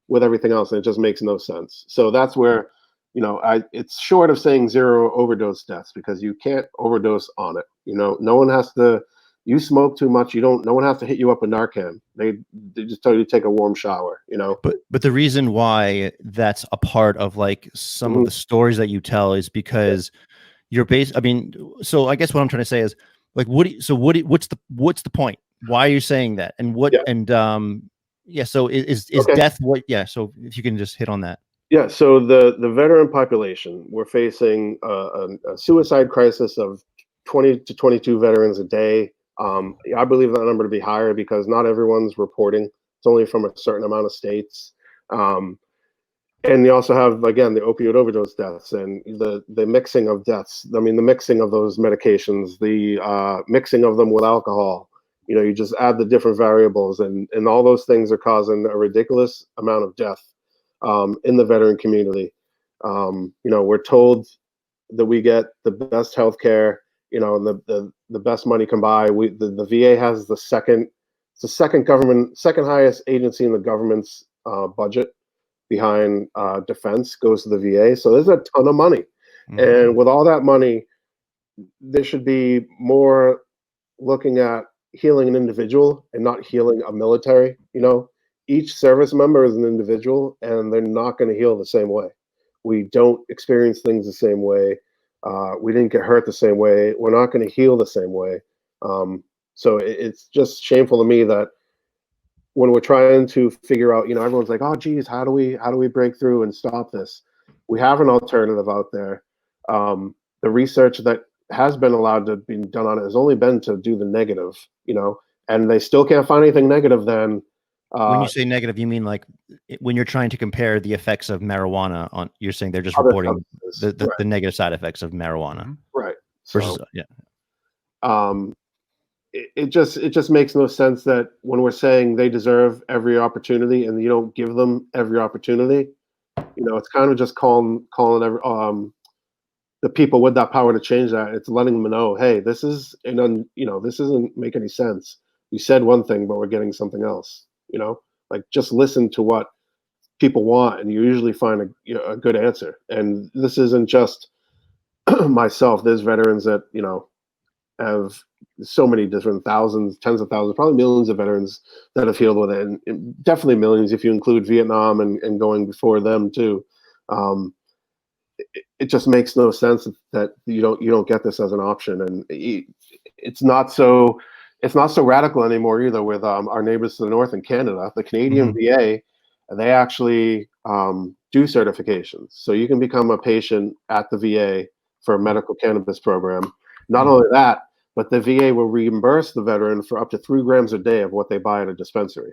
with everything else, and it just makes no sense. So that's where, it's short of saying 0 overdose deaths because you can't overdose on it. No one has to. You smoke too much, no one has to hit you up with Narcan. They just tell you to take a warm shower. But the reason why that's a part of like some of the stories that you tell is because you're based. I mean, so I guess what I'm trying to say is, like, what's the point? Why are you saying that? And what? Yeah. And so is Okay. death what? Yeah. So if you can just hit on that. Yeah. So the veteran population, we're facing a suicide crisis of 20 to 22 veterans a day. I believe that number to be higher because not everyone's reporting. It's only from a certain amount of states. And you also have, again, the opioid overdose deaths and the mixing of deaths. I mean, the mixing of those medications, the mixing of them with alcohol. You just add the different variables, and all those things are causing a ridiculous amount of death in the veteran community. We're told that we get the best health care, and the best money can buy. The VA has the second highest agency in the government's budget behind defense goes to the VA. So there's a ton of money. Mhm. And with all that money, there should be more looking at healing an individual and not healing a military. Each service member is an individual and they're not going to heal the same way. We don't experience things the same way. We didn't get hurt the same way. We're not going to heal the same way. So it's just shameful to me that when we're trying to figure out, everyone's like, oh, geez, how do we break through and stop this? We have an alternative out there. The research that has been allowed to be done on it has only been to do the negative, and they still can't find anything negative then. When you say negative, you mean like when you're trying to compare the effects of marijuana on, you're saying they're just other reporting substances. the negative side effects of marijuana. Right. Versus, So, yeah. It just makes no sense that when we're saying they deserve every opportunity and you don't give them every opportunity, it's kind of just calling every, the people with that power to change that. It's letting them know, hey, this is this doesn't make any sense. You said one thing, but we're getting something else. Like just listen to what people want, and you usually find a good answer. And this isn't just myself. There's veterans that have so many different thousands, tens of thousands, probably millions of veterans that have healed with it, and definitely millions if you include Vietnam and going before them too. It just makes no sense that you don't get this as an option, and it's not so radical anymore either. With our neighbors to the north in Canada, the Canadian VA, they actually do certifications, so you can become a patient at the VA for a medical cannabis program. Not only that, but the VA will reimburse the veteran for up to 3 grams a day of what they buy at a dispensary.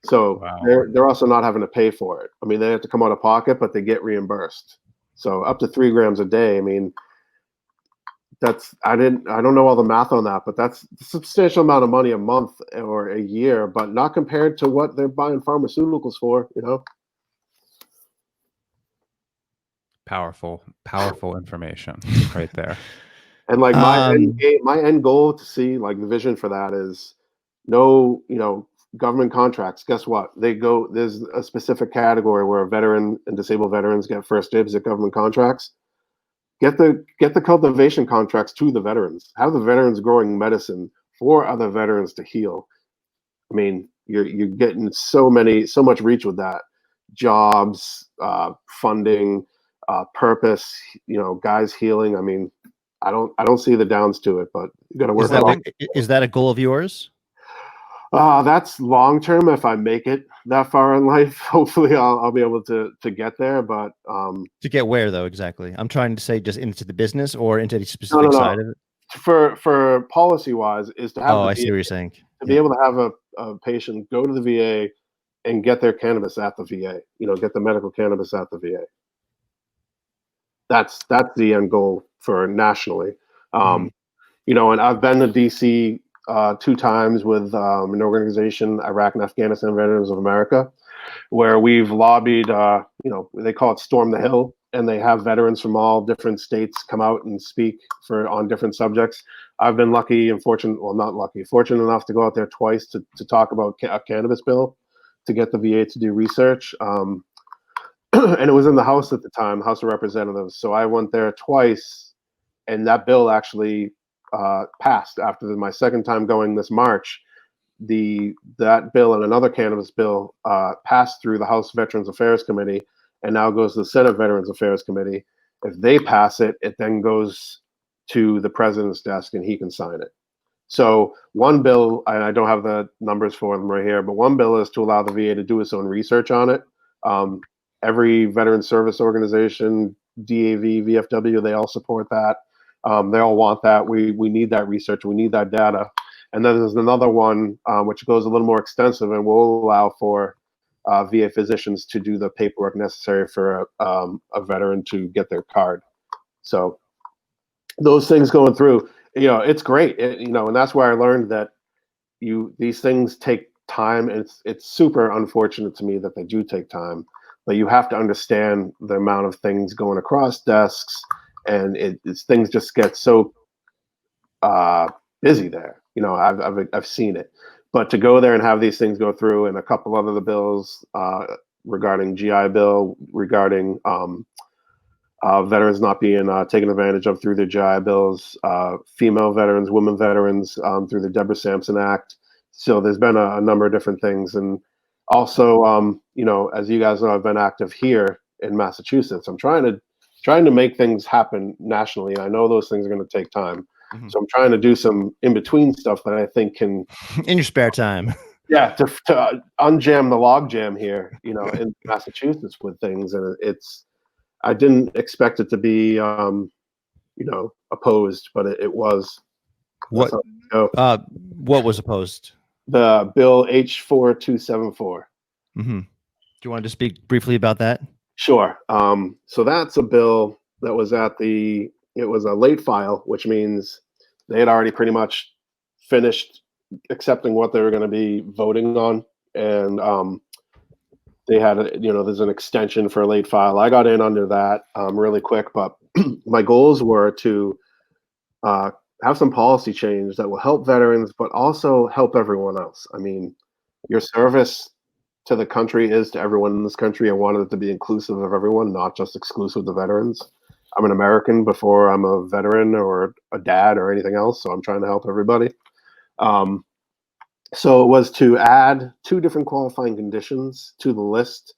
So Wow. they're also not having to pay for it. I mean, they have to come out of pocket, but they get reimbursed. So up to 3 grams a day. I mean, I don't know all the math on that, but that's a substantial amount of money a month or a year, but not compared to what they're buying pharmaceuticals for, Powerful information right there. And like my end goal to see, like the vision for that is no, government contracts. Guess what? There's a specific category where veteran and disabled veterans get first dibs at government contracts. Get the cultivation contracts to the veterans. Have the veterans growing medicine for other veterans to heal. I mean, you're getting so much reach with that. Jobs, funding, purpose, guys healing. I mean, I don't see the downs to it, but you got to work. Is that a goal of yours? That's long term. If I make it that far in life, hopefully I'll be able to get there. But to get where though exactly? I'm trying to say just into the business or into the specific side of it. For policy wise, is to have. I see what you're saying. To be able to have a patient go to the VA and get their cannabis at the VA. Get the medical cannabis at the VA. That's the end goal for nationally. And I've been to DC 2 times with an organization, Iraq and Afghanistan Veterans of America, where we've lobbied, they call it Storm the Hill, and they have veterans from all different states come out and speak on different subjects. I've been fortunate enough to go out there twice to talk about a cannabis bill to get the VA to do research. And it was in the House at the time, House of Representatives. So I went there twice, and that bill actually passed after my second time going this March. That bill and another cannabis bill passed through the House Veterans Affairs Committee and now goes to the Senate Veterans Affairs Committee. If they pass it, it then goes to the president's desk and he can sign it. So one bill, and I don't have the numbers for them right here, but one bill is to allow the VA to do its own research on it. Every veteran service organization, DAV, VFW, they all support that. They all want that. We need that research. We need that data. And then there's another one which goes a little more extensive and will allow for VA physicians to do the paperwork necessary for a veteran to get their card. So those things going through, it's great. And that's where I learned that these things take time. And it's super unfortunate to me that they do take time, but you have to understand the amount of things going across desks, and things just get so busy there. I've seen it, but to go there and have these things go through, and a couple other bills regarding GI Bill, regarding veterans not being taken advantage of through their GI bills, female veterans, women veterans through the Deborah Sampson Act. So there's been a number of different things, and also, as you guys know, I've been active here in Massachusetts. I'm trying to make things happen nationally. I know those things are going to take time. So I'm trying to do some in-between stuff that I think can... In your spare time. Yeah, to unjam the logjam here, in Massachusetts with things. And I didn't expect it to be, opposed, but it was. What was opposed? The bill H4274. Do you want to speak briefly about that? Sure. So that's a bill that was it was a late file, which means they had already pretty much finished accepting what they were going to be voting on. And they had, there's an extension for a late file. I got in under that really quick, but my goals were to have some policy change that will help veterans, but also help everyone else. I mean, your service to the country is to everyone in this country. I wanted it to be inclusive of everyone, not just exclusive to veterans. I'm an American before I'm a veteran or a dad or anything else, so I'm trying to help everybody. So it was to add 2 different qualifying conditions to the list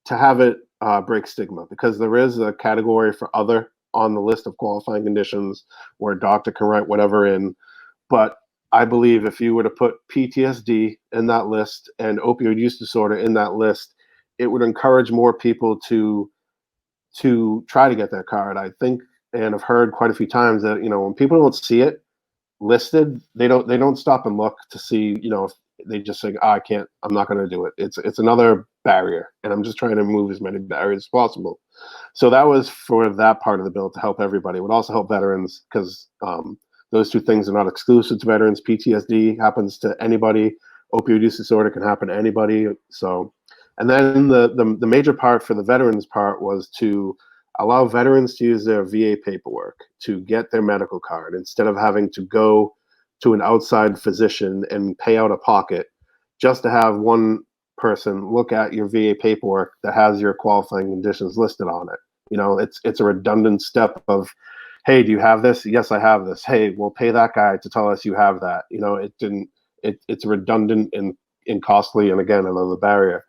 to have it break stigma, because there is a category for other on the list of qualifying conditions where a doctor can write whatever in. But I believe if you were to put PTSD in that list and opioid use disorder in that list, it would encourage more people to try to get that card. I think, and I've heard quite a few times that, when people don't see it listed, they don't stop and look to see, if they just say, I can't, I'm not going to do it. It's another barrier, and I'm just trying to remove as many barriers as possible. So that was for that part of the bill to help everybody. It would also help veterans, because those 2 things are not exclusive to veterans. PTSD happens to anybody. Opioid use disorder can happen to anybody. So, and then the major part for the veterans part was to allow veterans to use their VA paperwork to get their medical card instead of having to go to an outside physician and pay out of pocket just to have one person look at your VA paperwork that has your qualifying conditions listed on it. You know, it's a redundant step of, hey, do you have this? Yes, I have this. Hey, we'll pay that guy to tell us you have that. You know, it's redundant and costly, and again, another barrier.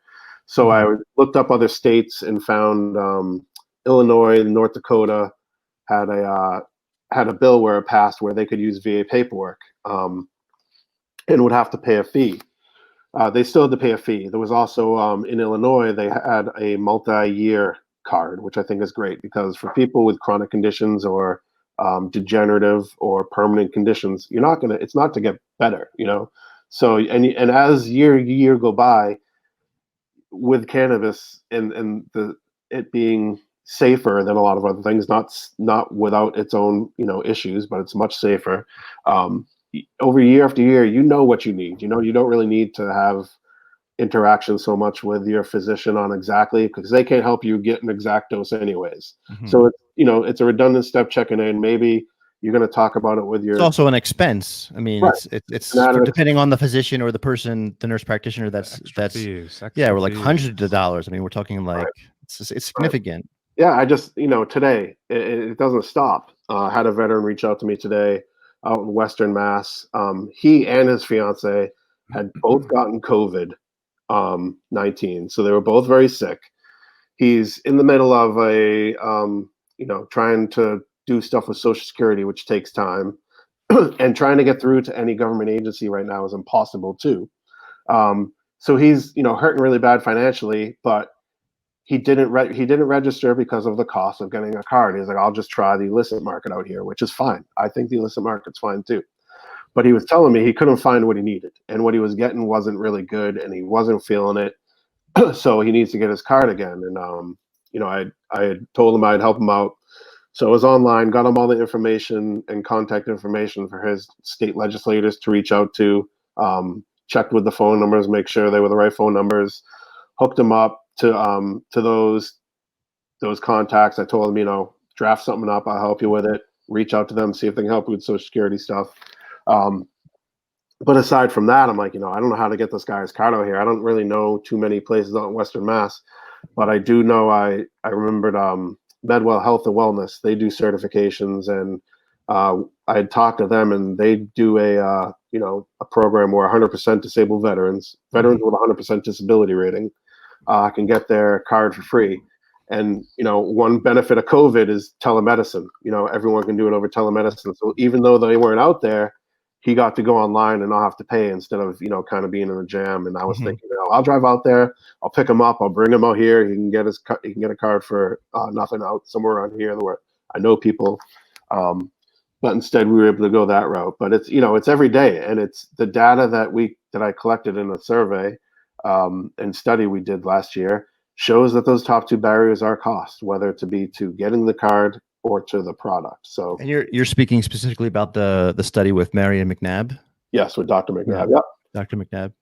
So I looked up other states and found Illinois, North Dakota had a bill where it passed where they could use VA paperwork and would have to pay a fee. They still had to pay a fee. There was also in Illinois, they had a multi-year card, which I think is great because for people with chronic conditions or degenerative or permanent conditions, it's not to get better, you know. So and as year go by with cannabis and it being safer than a lot of other things, not without its own, you know, issues, but it's much safer. Over year after year, you know what you need. You know, you don't really need to have interaction so much with your physician on exactly, because they can't help you get an exact dose anyways. So it's, you know, it's a redundant step checking in. Maybe you're going to talk about it with your. It's also an expense. I mean, Right. it's depending on the physician or the person, the nurse practitioner. That's we're like hundreds of dollars. I mean, we're talking like it's significant. Yeah, I just, you know, today it doesn't stop. I had a veteran reach out to me today out in Western Mass. He and his fiance had both gotten COVID-19, so they were both very sick. He's in the middle of a, you know, trying to do stuff with Social Security, which takes time, and trying to get through to any government agency right now is impossible too. So he's, you know, hurting really bad financially, but he didn't register because of the cost of getting a card. He's like, I'll just try the illicit market out here, which is fine. I think the illicit market's fine too. But he was telling me he couldn't find what he needed, and what he was getting wasn't really good, and he wasn't feeling it. So he needs to get his card again. And you know, I had told him I'd help him out. So I was online, got him all the information and contact information for his state legislators to reach out to. Checked with the phone numbers, make sure they were the right phone numbers. Hooked him up to those contacts. I told him, you know, draft something up. I'll help you with it. Reach out to them, see if they can help you with Social Security stuff. But aside from that, I'm like, you know, I don't know how to get this guy's card out here. I don't really know too many places out in Western Mass, but I do know I remembered Medwell Health and Wellness. They do certifications, and I had talked to them, and they do a you know, a program where 100% disabled veterans with 100% disability rating can get their card for free. And, you know, one benefit of COVID is telemedicine. You know, everyone can do it over telemedicine. So even though they weren't out there, he got to go online and not have to pay instead of, you know, kind of being in a jam. And I was thinking, you know, I'll drive out there, I'll pick him up, I'll bring him out here. He can get a card for nothing out somewhere around here where I know people. But instead we were able to go that route. But it's, you know, it's every day, and it's the data that I collected in a survey and study we did last year shows that those top two barriers are cost, whether it be to getting the card or to the product. So, and you're speaking specifically about the study with Marion McNabb. Yes, with Dr. McNabb. Yeah, Dr. McNabb.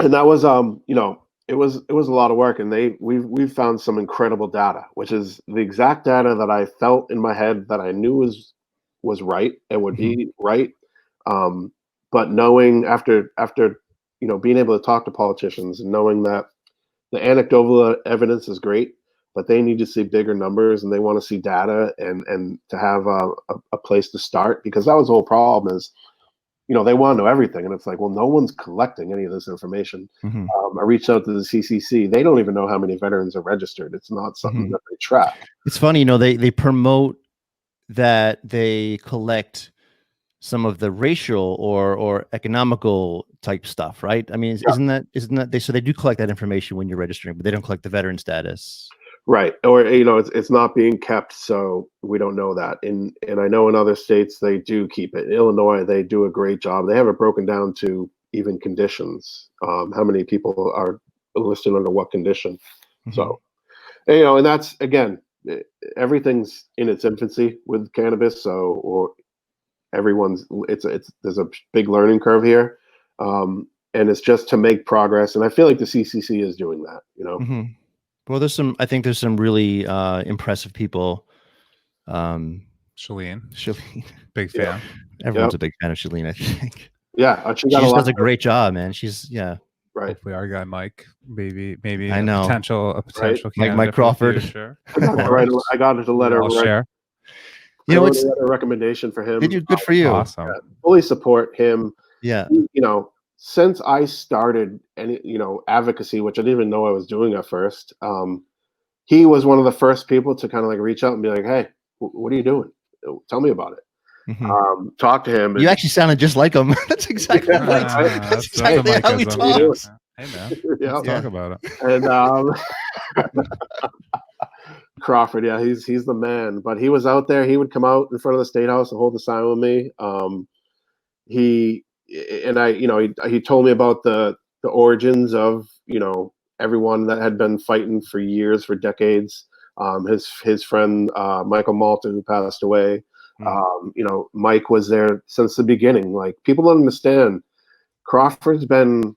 And that was, you know, it was a lot of work, and we've found some incredible data, which is the exact data that I felt in my head that I knew was right and would be right. But knowing after you know, being able to talk to politicians and knowing that the anecdotal evidence is great, but they need to see bigger numbers, and they want to see data and to have a place to start, because that was the whole problem is, you know, they want to know everything. And it's like, well, no one's collecting any of this information. I reached out to the CCC. They don't even know how many veterans are registered. It's not something that they track. It's funny, you know, they promote that they collect some of the racial or economical type stuff, right? I mean, isn't that they, so they do collect that information when you're registering, but they don't collect the veteran status. Right. Or, you know, it's not being kept, so we don't know that. And I know in other states they do keep it. In Illinois, they do a great job. They have it broken down to even conditions, how many people are listed under what condition. So, you know, and that's, again, everything's in its infancy with cannabis. So, or there's a big learning curve here. And it's just to make progress. And I feel like the CCC is doing that, you know. Well, I think there's some really impressive people. Shalene, big fan. Everyone's a big fan of Shalene, I think. Yeah, she She got a just lot does a great job, man. She's right. Hopefully our guy Mike, maybe I a know. potential Mike candidate for the Crawford. future. I got it a letter. I'll share. You know, I it's wrote a recommendation for him. did you good for you. Awesome. Fully support him. Yeah. You know, since I started any advocacy, which I didn't even know I was doing at first, he was one of the first people to kind of like reach out and be like, "Hey, what are you doing? Tell me about it." Talk to him. You actually sounded just like him. That's exactly right. That's exactly how we talk. Hey man, Yeah. let's talk about it. And Crawford, yeah, he's the man. But he was out there. He would come out in front of the State House and hold the sign with me. He told me about the origins of everyone that had been fighting for years, for decades. His friend Michael Malta, who passed away. Mike was there since the beginning. Like, people don't understand, Crawford's been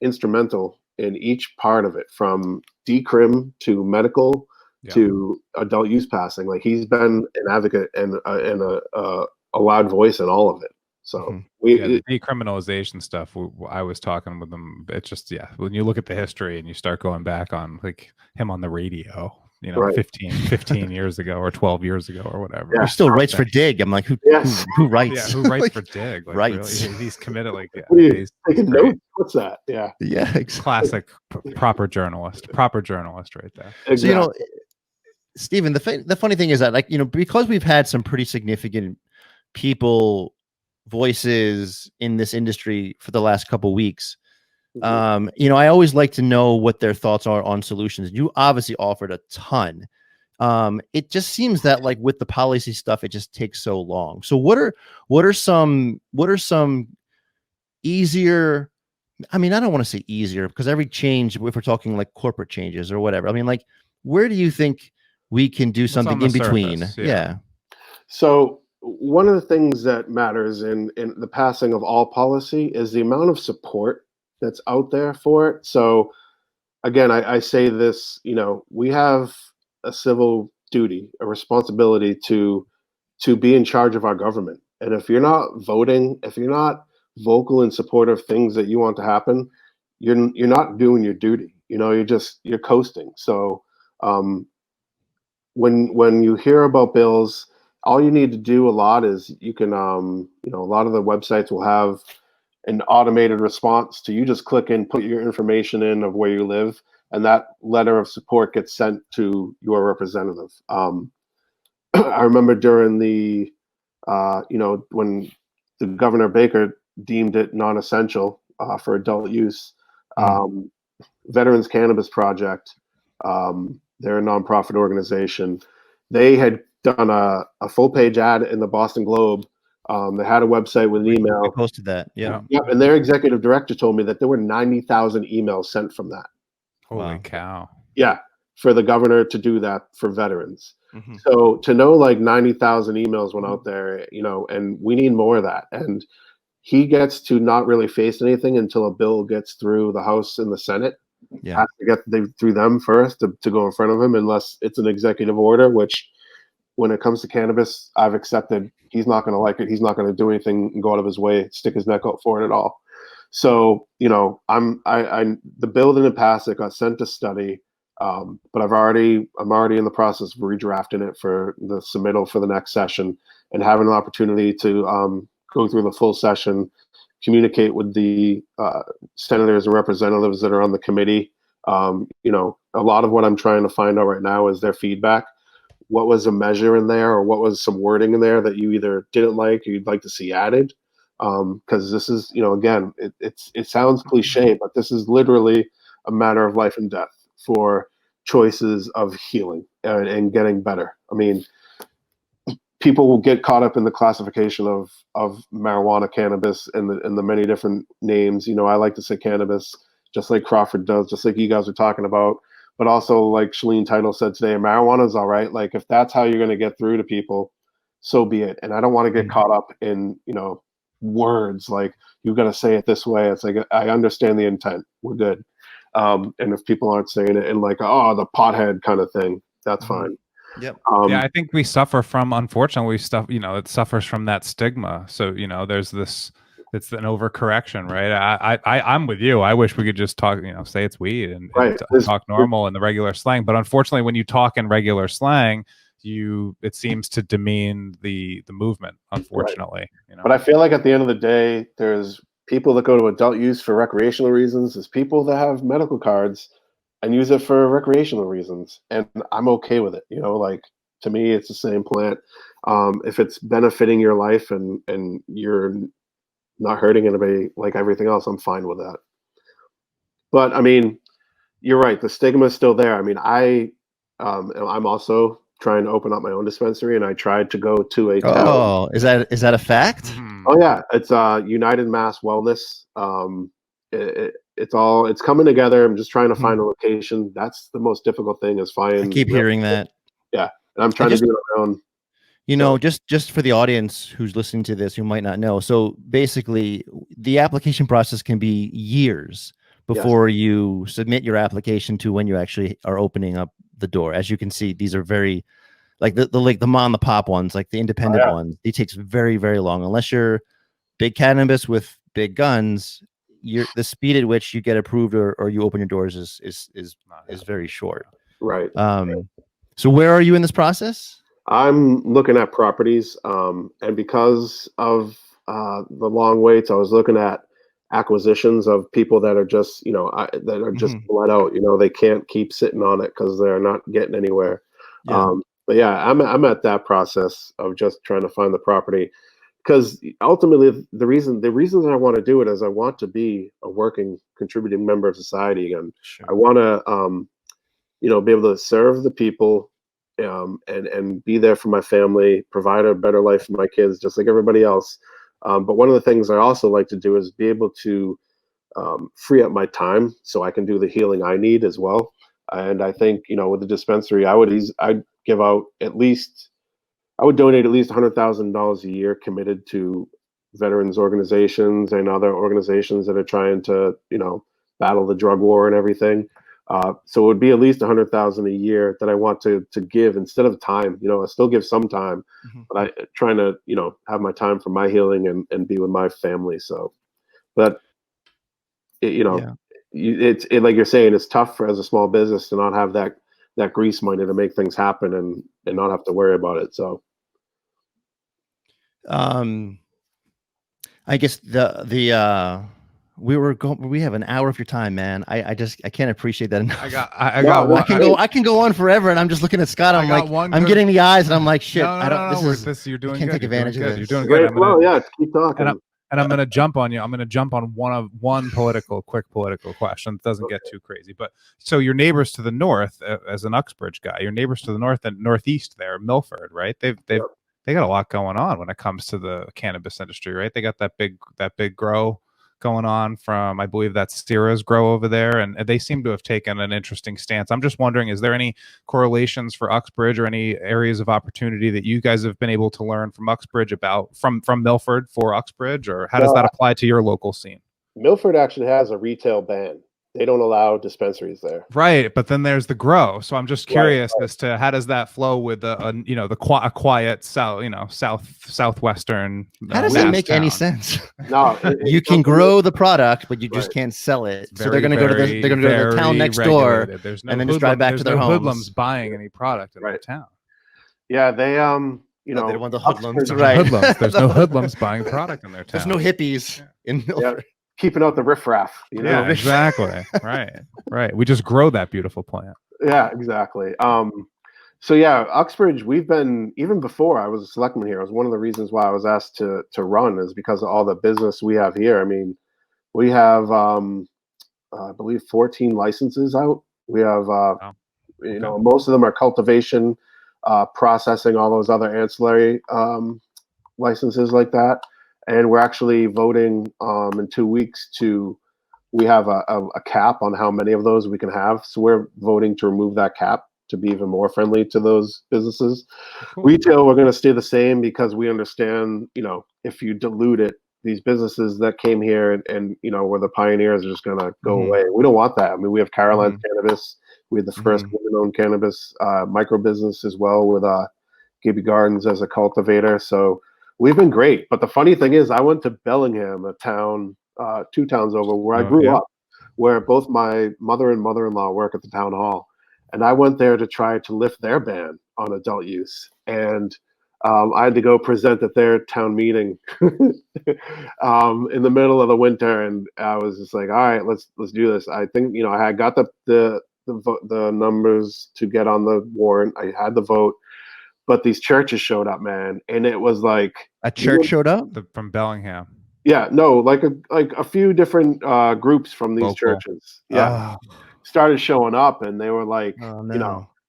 instrumental in each part of it, from decrim to medical to adult use passing. Like, he's been an advocate and a loud voice in all of it. So the decriminalization stuff, I was talking with them. It's just, when you look at the history and you start going back on like him on the radio, 15 years ago or 12 years ago or whatever. He still writes for Dig. I'm like, who writes? Yeah, who writes for Dig? Like, writes. Really? He's committed. Like, what's that? Yeah. Classic proper journalist right there. Exactly. So, Stephen, the funny thing is that, like, because we've had some pretty significant voices in this industry for the last couple weeks, I always like to know what their thoughts are on solutions. You obviously offered a ton. It just seems that, like, with the policy stuff, it just takes so long. So what are some easier, I mean, I don't want to say easier, because every change, if we're talking like corporate changes or whatever, I mean, like, where do you think we can do something in between? Yeah. So one of the things that matters in the passing of all policy is the amount of support that's out there for it. So again, I say this, we have a civil duty, a responsibility to be in charge of our government. And if you're not voting, if you're not vocal in support of things that you want to happen, you're not doing your duty. You're coasting. So when you hear about bills, all you need to do a lot is you can, a lot of the websites will have an automated response to you. Just click in, put your information in of where you live, and that letter of support gets sent to your representative. I remember during the, when the Governor Baker deemed it non-essential for adult use, Veterans Cannabis Project, they're a nonprofit organization. They had done a full page ad in the Boston Globe. They had a website with an email. We posted that. Yeah. Yep. And their executive director told me that there were 90,000 emails sent from that. Holy cow. Yeah. For the governor to do that for veterans. Mm-hmm. So to know, like, 90,000 emails went out there, and we need more of that. And he gets to not really face anything until a bill gets through the House and the Senate. Yeah. Has to get through them first to go in front of him, unless it's an executive order, which, when it comes to cannabis, I've accepted he's not going to like it. He's not going to do anything and go out of his way, stick his neck out for it at all. So, the bill didn't pass. It got sent to study, but I'm already in the process of redrafting it for the submittal for the next session, and having an opportunity to go through the full session, communicate with the senators and representatives that are on the committee. A lot of what I'm trying to find out right now is their feedback. What was a measure in there, or what was some wording in there that you either didn't like or you'd like to see added? Because this is, again, it sounds cliche, but this is literally a matter of life and death for choices of healing and getting better. I mean, people will get caught up in the classification of marijuana, cannabis, and the many different names. I like to say cannabis, just like Crawford does, just like you guys are talking about. But also, like Shalene Title said today, marijuana is all right. Like, if that's how you're going to get through to people, so be it. And I don't want to get caught up in, words like, you've got to say it this way. It's like, I understand the intent. We're good. And if people aren't saying it in like, oh, the pothead kind of thing, that's fine. Yep. Yeah, I think we suffer from, unfortunately, stuff, it suffers from that stigma. So, there's this, it's an overcorrection, right? I'm with you. I wish we could just talk, say it's weed and Right. talk normal in the regular slang. But unfortunately, when you talk in regular slang, it seems to demean the movement, unfortunately. But I feel like at the end of the day, there's people that go to adult use for recreational reasons. There's people that have medical cards and use it for recreational reasons, and I'm okay with it. Like, to me, it's the same plant. If it's benefiting your life and you're not hurting anybody like everything else, I'm fine with that. But I mean, you're right. The stigma is still there. I mean, I'm also trying to open up my own dispensary, and I tried to go to a town. Oh, is that a fact? Mhm. Oh yeah, it's United Mass Wellness. It's coming together. I'm just trying to find a location. That's the most difficult thing, is finding. I keep hearing that. Yeah, and I'm trying to do it on my own. Just for the audience who's listening to this who might not know. So basically, the application process can be years before you submit your application to when you actually are opening up the door. As you can see, these are very like the mom and the pop ones, like the independent ones. It takes very, very long. Unless you're big cannabis with big guns, the speed at which you get approved or you open your doors is very short. Right. So where are you in this process? I'm looking at properties, and because of the long waits, I was looking at acquisitions of people that are just, that are just bled out. They can't keep sitting on it because they're not getting anywhere. Yeah. But yeah, I'm at that process of just trying to find the property, because ultimately the reason that I want to do it is I want to be a working, contributing member of society again. Sure. I want to, be able to serve the people, and be there for my family, provide a better life for my kids, just like everybody else. But one of the things I also like to do is be able to free up my time so I can do the healing I need as well. And I think, with the dispensary, I'd give out I would donate at least $100,000 a year committed to veterans organizations and other organizations that are trying to, battle the drug war and everything. So it would be at least $100,000 a year that I want to give instead of time. I still give some time, but I trying to, have my time for my healing and be with my family. So, but it's like you're saying, it's tough as a small business to not have that grease money to make things happen and not have to worry about it. So, I guess we have an hour of your time, man. I can't appreciate that enough. I can go on forever, and I'm just looking at Scott. I'm like, I'm getting the eyes, and I'm like, shit. You're doing can't good. take advantage of this. You're doing great. good. Keep talking. And I'm going to jump on you. I'm going to jump on one quick political question. It doesn't get too crazy. But so your neighbors to the north, as an Uxbridge guy, your neighbors to the north and northeast there, Milford, right? They got a lot going on when it comes to the cannabis industry, right? They got that big grow going on from, I believe that's Sierra's grow over there, and they seem to have taken an interesting stance. I'm just wondering, is there any correlations for Uxbridge or any areas of opportunity that you guys have been able to learn from Uxbridge from Milford for Uxbridge, or how does that apply to your local scene? Milford actually has a retail ban. They don't allow dispensaries there. Right, but then there's the grow. So I'm just curious as to how does that flow with a quiet southwestern. How does that make any sense? No, you can grow the product, but you just can't sell it. So they're going to go to the town next door, and then just drive back to their homes. Hoodlums buying any product in their town. Yeah, they they don't want the hoodlums, right? There's no hoodlums buying product in their town. There's no hippies in Milford. Yeah. Keeping out the riffraff, Yeah, exactly. Right. We just grow that beautiful plant. Yeah, exactly. So yeah, Uxbridge, we've been, even before I was a selectman here, it was one of the reasons why I was asked to run, is because of all the business we have here. I mean, we have I believe 14 licenses out. We have most of them are cultivation, processing, all those other ancillary licenses like that. And we're actually voting in 2 weeks we have a cap on how many of those we can have. So we're voting to remove that cap to be even more friendly to those businesses. Cool. Retail, we're going to stay the same because we understand, if you dilute it, these businesses that came here and were the pioneers are just going to go away. We don't want that. I mean, we have Caroline's Cannabis. We had the first women-owned cannabis micro business as well with Gibby Gardens as a cultivator. So we've been great. But the funny thing is, I went to Bellingham, a town 2 towns over where I grew up, where both my mother and mother-in-law work at the town hall. And I went there to try to lift their ban on adult use. And I had to go present at their town meeting in the middle of the winter. And I was just like, all right, let's do this. I think, I had got the numbers to get on the warrant. I had the vote, but these churches showed up, man. And it was like a church showed up from Bellingham. Yeah, no, like a few different groups from these churches. Yeah. Started showing up, and they were like,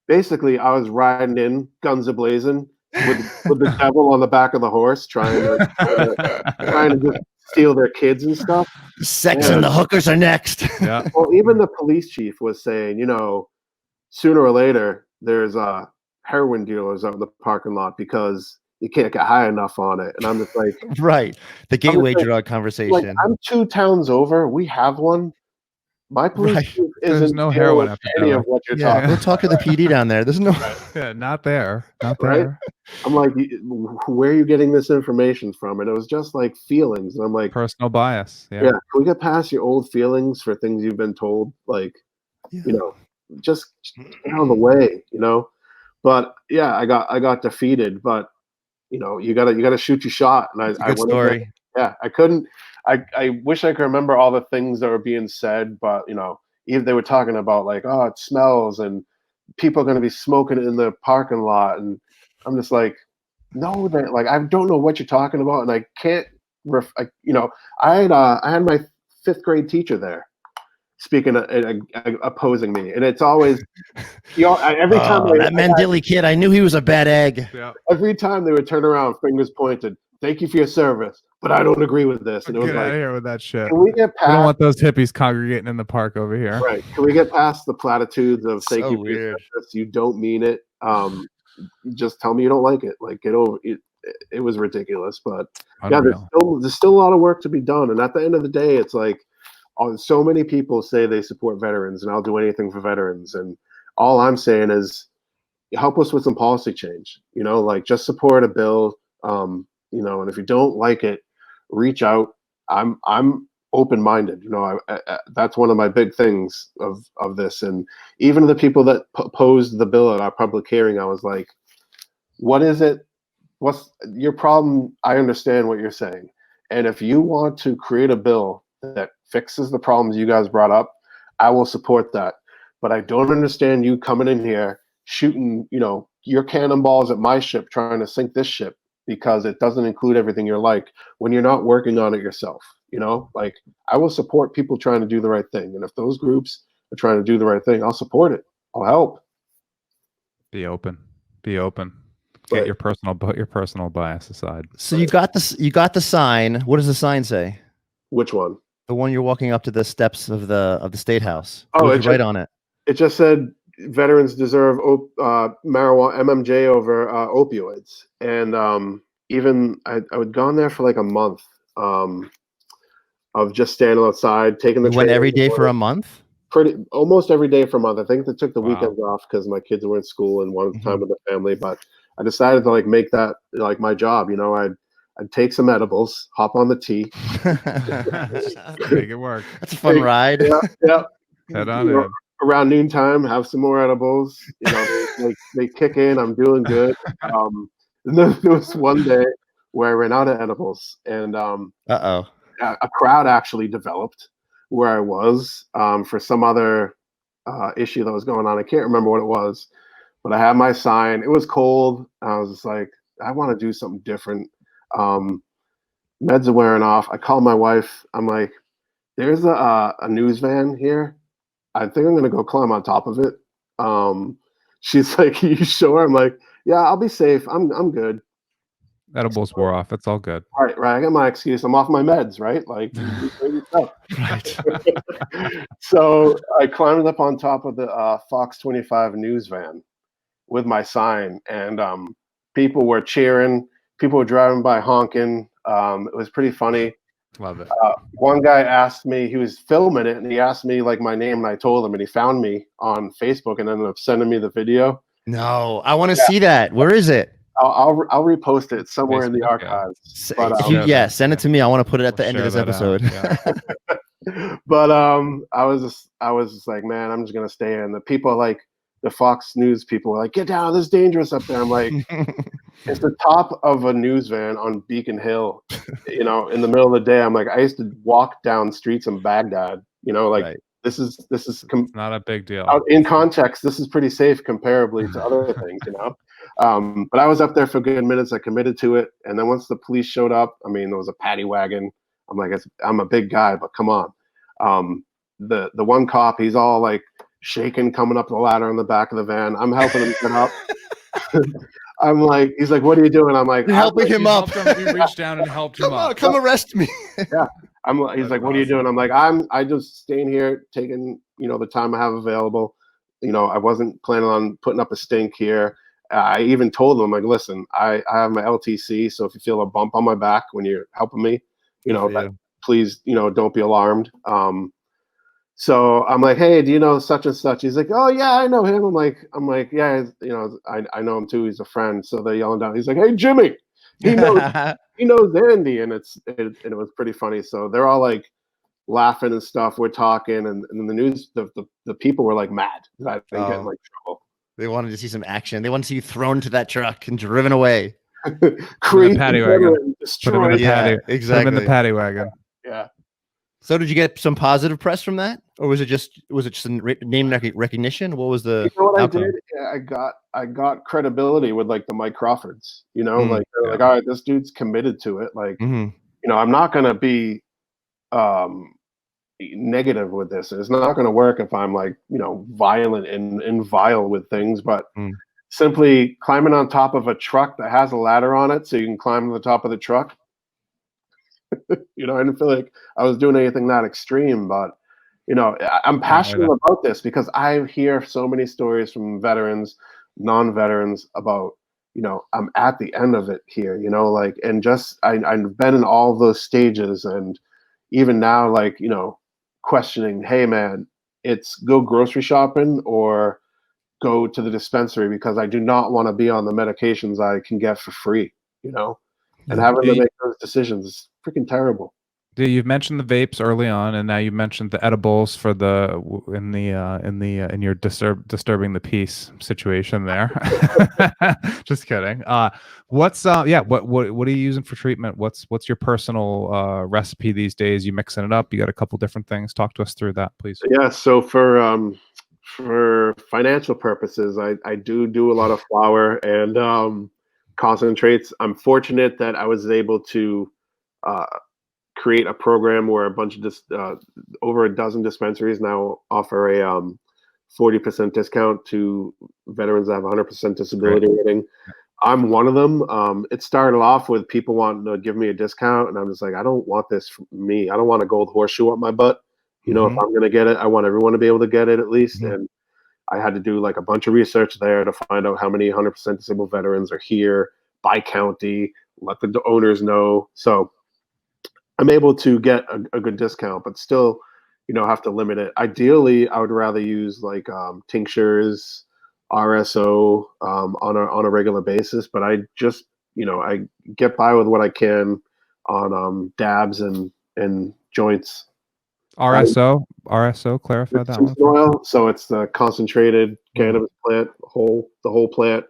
basically I was riding in guns a-blazing with the devil on the back of the horse trying to just steal their kids and stuff. Sex and the hookers are next. Yeah. Well, even the police chief was saying, sooner or later there's heroin dealers out in the parking lot because you can't get high enough on it. And I'm just like, right. The gateway drug conversation. Like, I'm 2 towns over. We have one. My police chief isn't no heroin with any of what you're talking about. Go talk to the PD down there. There's no not there. Not right? there. I'm like, where are you getting this information from? And it was just like feelings. And I'm like, personal bias. Yeah. Can we get past your old feelings for things you've been told? Like, just get out of the way, But yeah, I got defeated, but you gotta shoot your shot. And I good story. I couldn't. I wish I could remember all the things that were being said, but even they were talking about like, oh, it smells and people are going to be smoking in the parking lot, and I'm just like, no, like I don't know what you're talking about, and I can't. I had my 5th grade teacher there speaking opposing me, and it's always every time that Mandile kid, I knew he was a bad egg. Yeah. Every time they would turn around, fingers pointed. Thank you for your service, but I don't agree with this. And it was Get like, out of here with that shit. Can we get past? I don't want those hippies congregating in the park over here. Right? Can we get past the platitudes of "thank you for your weird. service"? You don't mean it. Just tell me you don't like it. Like, get over it. It was ridiculous, but Unreal. there's still a lot of work to be done. And at the end of the day, it's like, so many people say they support veterans, and I'll do anything for veterans. And all I'm saying is, help us with some policy change. Like just support a bill. And if you don't like it, reach out. I'm open-minded. That's one of my big things of this. And even the people that opposed the bill at our public hearing, I was like, what is it? What's your problem? I understand what you're saying. And if you want to create a bill that fixes the problems you guys brought up, I will support that. But I don't understand you coming in here shooting, your cannonballs at my ship, trying to sink this ship because it doesn't include everything you're like when you're not working on it yourself. Like, I will support people trying to do the right thing. And if those groups are trying to do the right thing, I'll support it. I'll help. Be open. Get your personal bias aside. So you got the sign. What does the sign say? Which one? The one you're walking up to the steps of the State House. Oh, it's right on it. It just said veterans deserve marijuana MMJ over opioids. And even I had gone there for like a month of just standing outside, taking the train. Went every day for a month? Almost every day for a month. I think they took the weekends off because my kids were in school and wanted time with the family. But I decided to like make that like my job. I'd take some edibles, hop on the T. Make it work. That's a fun ride. Yeah. Head on in. Around noontime, have some more edibles. They kick in. I'm doing good. And then there was one day where I ran out of edibles, and a crowd actually developed where I was for some other issue that was going on. I can't remember what it was, but I had my sign. It was cold. I was just like, I want to do something different. Meds are wearing off. I called my wife. I'm like, there's a news van here. I think I'm going to go climb on top of it. She's like, you sure? I'm like, yeah, I'll be safe. I'm good. Edibles wore off. It's all good. Right. I got my excuse. I'm off my meds, right? Like, right. So I climbed up on top of the Fox 25 news van with my sign, and people were cheering. People were driving by honking. It was pretty funny. Love it. One guy asked me, he was filming it, and he asked me like my name, and I told him, and he found me on Facebook and ended up sending me the video. No, I want to see that. Where is it? I'll repost it somewhere in the Facebook, yeah. archives. But If you, send it to me. I want to put it at the We'll end of this share that out, episode. yeah. but I was just like, man, I'm just gonna stay here. And the people like the Fox News people were like, get down, this is dangerous up there. I'm like, it's the top of a news van on Beacon Hill, you know, in the middle of the day. I'm like, I used to walk down streets in Baghdad, you know, like Right. this is It's not a big deal. in context, this is pretty safe comparably to other things, you know. But I was up there for good minutes. I committed to it, and then once the police showed up, I mean, there was a paddy wagon. I'm like, I'm a big guy, but come on. The one cop, he's all like shaking, coming up the ladder on the back of the van. I'm helping him get up. I'm like, he's like, what are you doing? I'm like, You're helping him up. You reached down and helped him up. Come arrest me. Yeah. He's like, what are you doing? I'm like, I just staying here, taking, you know, the time I have available. You know, I wasn't planning on putting up a stink here. I even told them, like, listen, I have my LTC, so if you feel a bump on my back when you're helping me, you know, please, you know, don't be alarmed. So I'm like, hey, do you know such and such? He's like, oh yeah, I know him. I'm like, yeah, you know, I know him too. He's a friend. So they're yelling down. He's like, hey, Jimmy, he knows Andy, and it was pretty funny. So they're all like laughing and stuff. We're talking, and then the news, the people were like mad that I didn't get in like trouble. They wanted to see some action. They wanted to see you thrown to that truck and driven away. Crazy paddy wagon. destroyed. Put him in the paddy. Exactly. Put him in the paddy wagon. Yeah. So did you get some positive press from that, or was it just name recognition? What was the? You know what outcome? I did? I got credibility with like the Mike Crawfords. You know, like they're yeah. like, all right, this dude's committed to it. Like, you know, I'm not gonna be negative with this. It's not gonna work if I'm like, you know, violent and vile with things. But simply climbing on top of a truck that has a ladder on it, so you can climb to the top of the truck. You know, I didn't feel like I was doing anything that extreme, but you know, I'm passionate about this because I hear so many stories from veterans, non-veterans about, you know, I'm at the end of it here, you know, like, and just I've been in all of those stages, and even now, like, you know, questioning, hey man, it's go grocery shopping or go to the dispensary because I do not want to be on the medications I can get for free, you know. And having to make those decisions is freaking terrible. You've mentioned the vapes early on, and now you mentioned the edibles for in your disturbing the peace situation there. Just kidding. What are you using for treatment? What's your personal recipe these days? You mixing it up? You got a couple different things. Talk to us through that, please. Yeah. So for financial purposes, I do a lot of flour and concentrates. I'm fortunate that I was able to create a program where a bunch of over a dozen dispensaries now offer a 40% discount to veterans that have 100% disability rating. I'm one of them. It started off with people wanting to give me a discount, and I'm just like, I don't want this for me. I don't want a gold horseshoe up my butt. You know, if I'm going to get it, I want everyone to be able to get it at least. And I had to do like a bunch of research there to find out how many 100% disabled veterans are here by county, let the owners know. So I'm able to get a good discount, but still, you know, have to limit it. Ideally, I would rather use like tinctures, RSO on a regular basis, but I just, you know, I get by with what I can on dabs and joints. RSO, clarify that one. Oil, so it's the concentrated cannabis plant, the whole plant.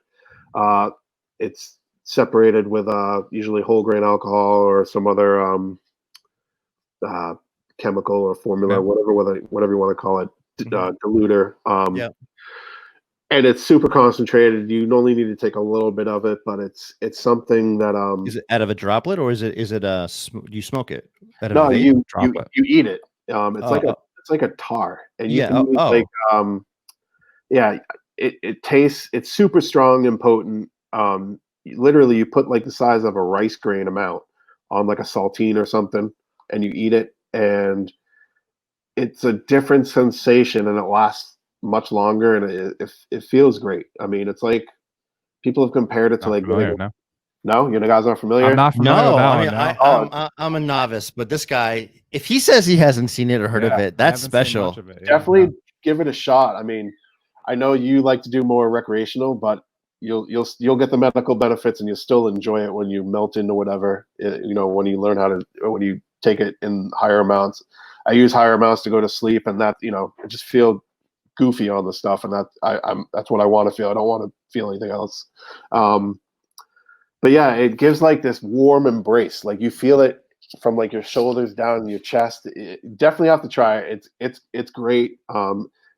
It's separated with usually whole grain alcohol or some other chemical or formula, whatever you want to call it, diluter. And it's super concentrated. You only need to take a little bit of it, but it's something that is it out of a droplet, or is it you smoke it? No, you eat it. It's like a tar, and you can use like it tastes. It's super strong and potent. Literally, you put like the size of a rice grain amount on like a saltine or something, and you eat it, and it's a different sensation, and it lasts much longer, and it feels great. I mean, it's like people have compared it to like No, you guys aren't familiar. I'm not familiar with No, that I one. mean, No. I'm a novice, but this guy, if he says he hasn't seen it or heard of Yeah, it, I that's haven't seen special. much of it, yeah. Definitely give it a shot. I mean, I know you like to do more recreational, but you'll get the medical benefits, and you'll still enjoy it when you melt into whatever. When you learn how to, when you take it in higher amounts. I use higher amounts to go to sleep, and that I just feel goofy on the stuff, and that's what I want to feel. I don't want to feel anything else. But yeah, it gives like this warm embrace. Like you feel it from like your shoulders down your chest. Definitely have to try it. It's great.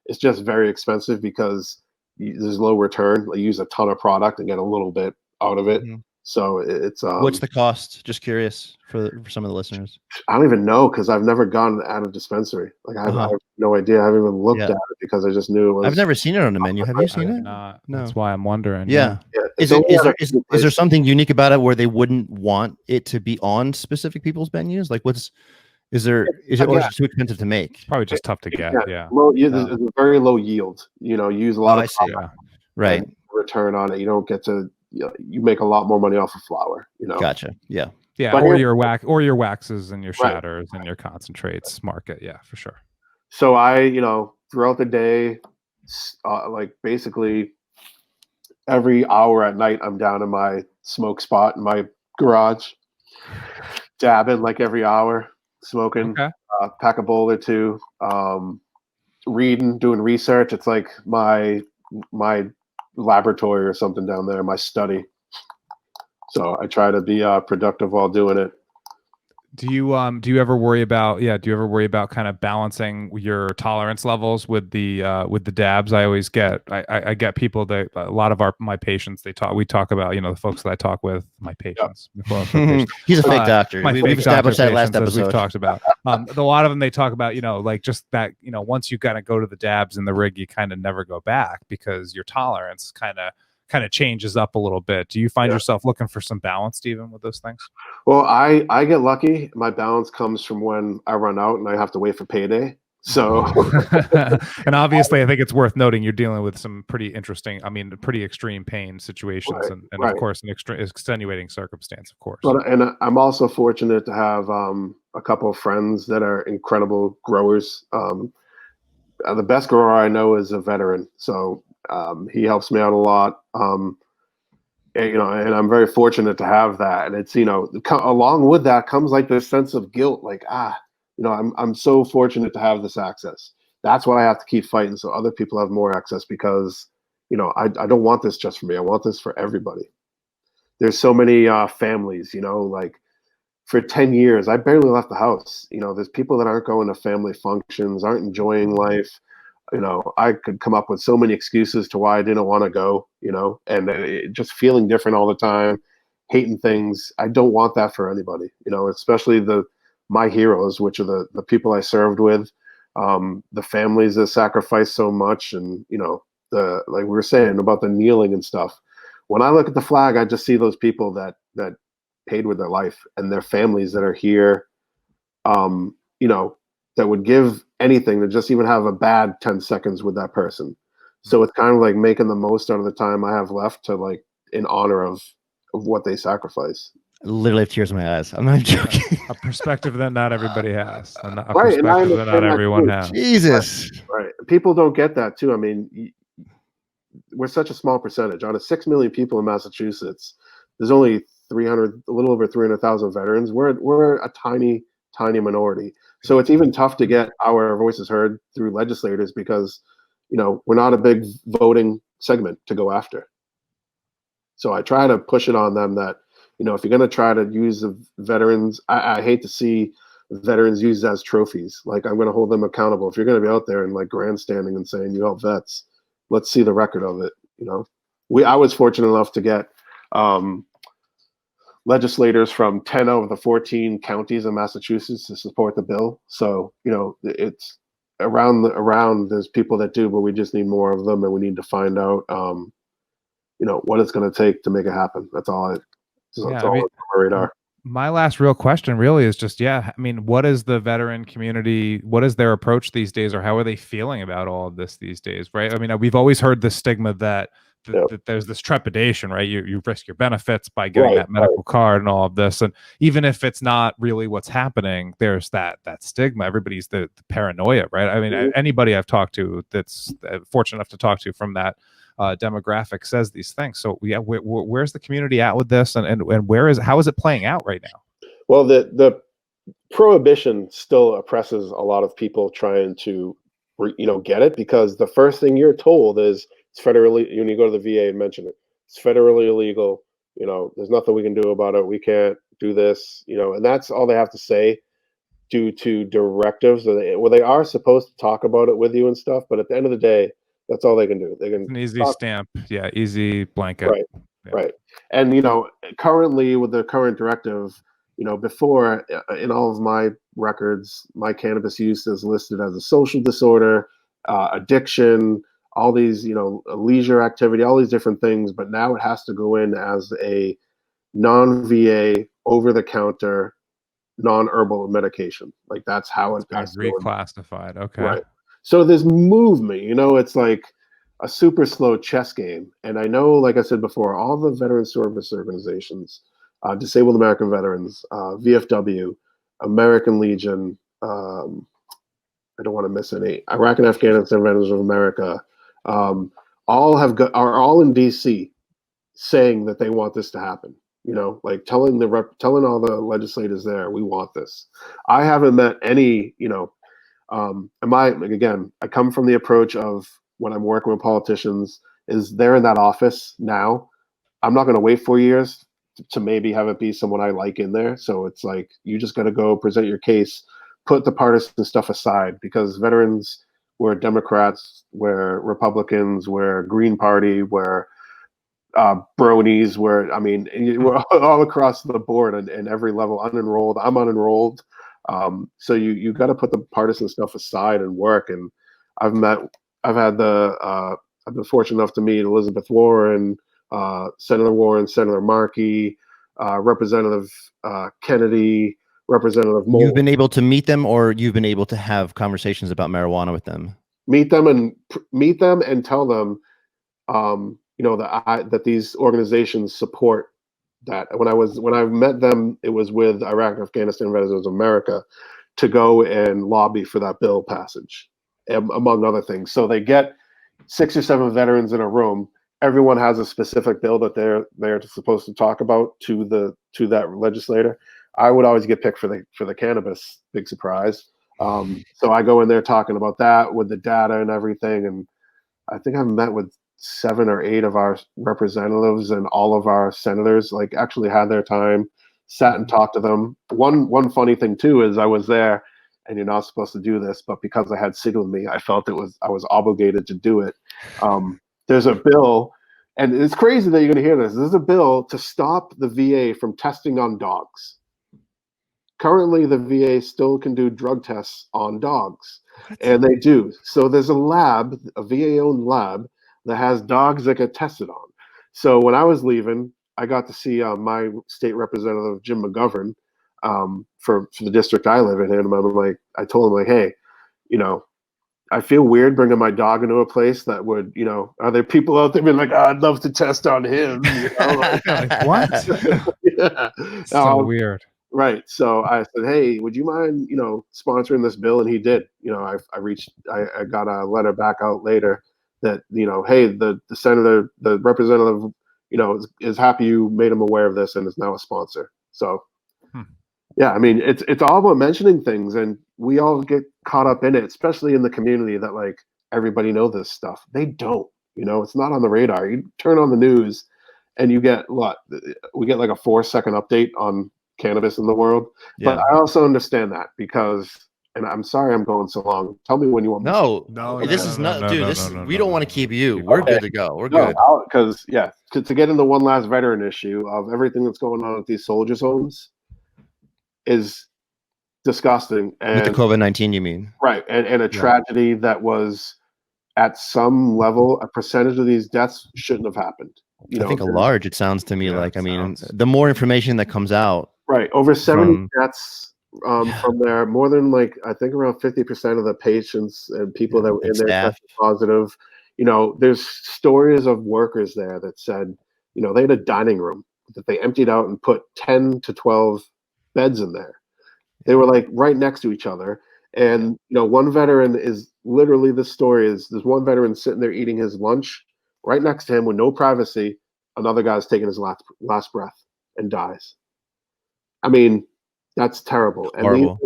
It's just very expensive because there's low return. You use a ton of product and get a little bit out of it. Mhm. So it's What's the cost? Just curious for some of the listeners. I don't even know because I've never gone out of dispensary. Like I have no idea. I haven't even looked at it because I just knew it was. I've never seen it on the menu. Have you seen it? Not. No. That's why I'm wondering. Yeah. Is there something unique about it where they wouldn't want it to be on specific people's menus? Like is it or is it too expensive to make? Probably just tough to get. Yeah. There's a very low yield. Use a lot of I see. Right. return on it. You don't get to. You make a lot more money off of flour. Gotcha. Yeah. Yeah. But Or your waxes and your shatters and your concentrates market. Yeah, for sure. So I, throughout the day, like basically every hour at night, I'm down in my smoke spot in my garage, dabbing like every hour, smoking, pack a bowl or two, reading, doing research. It's like my laboratory or something down there, my study. So I try to be productive while doing it. Do you ever worry about kind of balancing your tolerance levels with the dabs? I always get I get people that a lot of my patients we talk about the folks that I talk with, my patients. He's a fake doctor. We've established that last episode. We've talked about a lot of them. They talk about like just that once you kind of go to the dabs in the rig, you kind of never go back because your tolerance kind of changes up a little bit. Do you find yourself looking for some balance, Stephen, with those things? Well, I get lucky. My balance comes from when I run out and I have to wait for payday. So, and obviously, I think it's worth noting you're dealing with some pretty interesting, pretty extreme pain situations, and of course, an extenuating circumstance, of course. And I'm also fortunate to have a couple of friends that are incredible growers. The best grower I know is a veteran, so he helps me out a lot. And I'm very fortunate to have that. And it's along with that comes like this sense of guilt, like I'm so fortunate to have this access. That's why I have to keep fighting so other people have more access because I don't want this just for me. I want this for everybody. There's so many families, like for 10 years I barely left the house. There's people that aren't going to family functions, aren't enjoying life. I could come up with so many excuses to why I didn't want to go, and just feeling different all the time, hating things. I don't want that for anybody, especially my heroes, which are the people I served with, the families that sacrificed so much. And, like we were saying about the kneeling and stuff. When I look at the flag, I just see those people that paid with their life and their families that are here, that would give anything to just even have a bad 10 seconds with that person. So it's kind of like making the most out of the time I have left to like in honor of what they sacrifice. I literally have tears in my eyes. I'm not joking. A perspective that not everybody has. A Right, perspective that not everyone has. Jesus. Right. People don't get that too. I mean, we're such a small percentage. Out of 6 million people in Massachusetts, there's only a little over 300,000 veterans. We're a tiny minority. So it's even tough to get our voices heard through legislators because, we're not a big voting segment to go after. So I try to push it on them that, if you're going to try to use the veterans, I hate to see veterans used as trophies. Like I'm going to hold them accountable. If you're going to be out there and like grandstanding and saying you help vets, let's see the record of it. I was fortunate enough to get, legislators from 10 out of the 14 counties in Massachusetts to support the bill. So, it's around there's people that do, but we just need more of them and we need to find out, what it's going to take to make it happen. That's all on my radar. My last real question really is just, what is the veteran community, what is their approach these days, or how are they feeling about all of this these days, right? We've always heard the stigma that there's this trepidation, right? You risk your benefits by getting Right, that medical card and all of this, and even if it's not really what's happening, there's that stigma. Everybody's the paranoia, right? I mean, anybody I've talked to that's fortunate enough to talk to from that demographic says these things. So yeah, where's the community at with this, and how is it playing out right now? Well, the prohibition still oppresses a lot of people trying to, get it, because the first thing you're told is it's federally. When you go to the VA and mention it, it's federally illegal. There's nothing we can do about it. We can't do this. And that's all they have to say, due to directives. Well, they are supposed to talk about it with you and stuff, but at the end of the day, that's all they can do. They can an easy stamp, easy blanket, right, right. And currently with the current directive, before, in all of my records, my cannabis use is listed as a social disorder, addiction, all these, leisure activity, all these different things. But now it has to go in as a non-VA, over-the-counter, non-herbal medication. Like that's how it has reclassified. Okay. Right. So there's movement, it's like a super slow chess game. And I know, like I said before, all the veteran service organizations, Disabled American Veterans, VFW, American Legion, I don't want to miss any, Iraq and Afghanistan Veterans of America, are all in DC saying that they want this to happen. Like telling all the legislators there, we want this. I haven't met any, I come from the approach of when I'm working with politicians is they're in that office now. I'm not going to wait 4 years to maybe have it be someone I like in there. So it's like, you just got to go present your case, put the partisan stuff aside, because veterans, we're Democrats, we're Republicans, we're Green Party, we're bronies, we're all across the board and every level, unenrolled. I'm unenrolled. So you got to put the partisan stuff aside and work. And I've been fortunate enough to meet Elizabeth Warren, Senator Warren, Senator Markey, Representative Kennedy, Representative Moore. You've been able to meet them, or you've been able to have conversations about marijuana with them? Meet them and tell them, that these organizations support that. When I met them, it was with Iraq and Afghanistan Veterans of America to go and lobby for that bill passage, among other things. So they get 6 or 7 veterans in a room. Everyone has a specific bill that they're supposed to talk about to that legislator. I would always get picked for the cannabis. Big surprise. So I go in there talking about that with the data and everything. And I think I've met with 7 or 8 of our representatives, and all of our senators actually had their time, sat and talked to them. One funny thing too is I was there, and you're not supposed to do this, but because I had SIG with me, I felt I was obligated to do it. There's a bill, and it's crazy that you're going to hear this. There's a bill to stop the VA from testing on dogs. Currently, the VA still can do drug tests on dogs, and they do. So there's a VA-owned lab, that has dogs that get tested on. So when I was leaving, I got to see my state representative, Jim McGovern, for the district I live in. And I told him, hey, I feel weird bringing my dog into a place that would, are there people out there being like, I'd love to test on him? What? Yeah. So weird. Right. So I said, hey, would you mind, sponsoring this bill? And he did. I got a letter back out later that, hey, the senator, the representative, is happy you made him aware of this and is now a sponsor. So, yeah, it's all about mentioning things, and we all get caught up in it, especially in the community that everybody know this stuff. They don't, it's not on the radar. You turn on the news and you get we get a 4-second update on cannabis in the world. Yeah. But I also understand that because, and I'm sorry I'm going so long. Tell me when you want me to. This is not, dude. We don't want to keep you. We're good to go. We're good. Because to get into one last veteran issue of everything that's going on at these soldiers' homes is disgusting. And with the COVID-19, you mean? Right, and a tragedy that was at some level, a percentage of these deaths shouldn't have happened. I think a large. It sounds to me the more information that comes out. Right, over 70 deaths. From there, more than I think around 50% of the patients and people that were in there tested positive. there's stories of workers there that said, they had a dining room that they emptied out and put 10 to 12 beds in there. They were like right next to each other. And, one veteran is literally, the story is there's one veteran sitting there eating his lunch right next to him with no privacy. Another guy's taking his last breath and dies. I mean, that's terrible. And Horrible.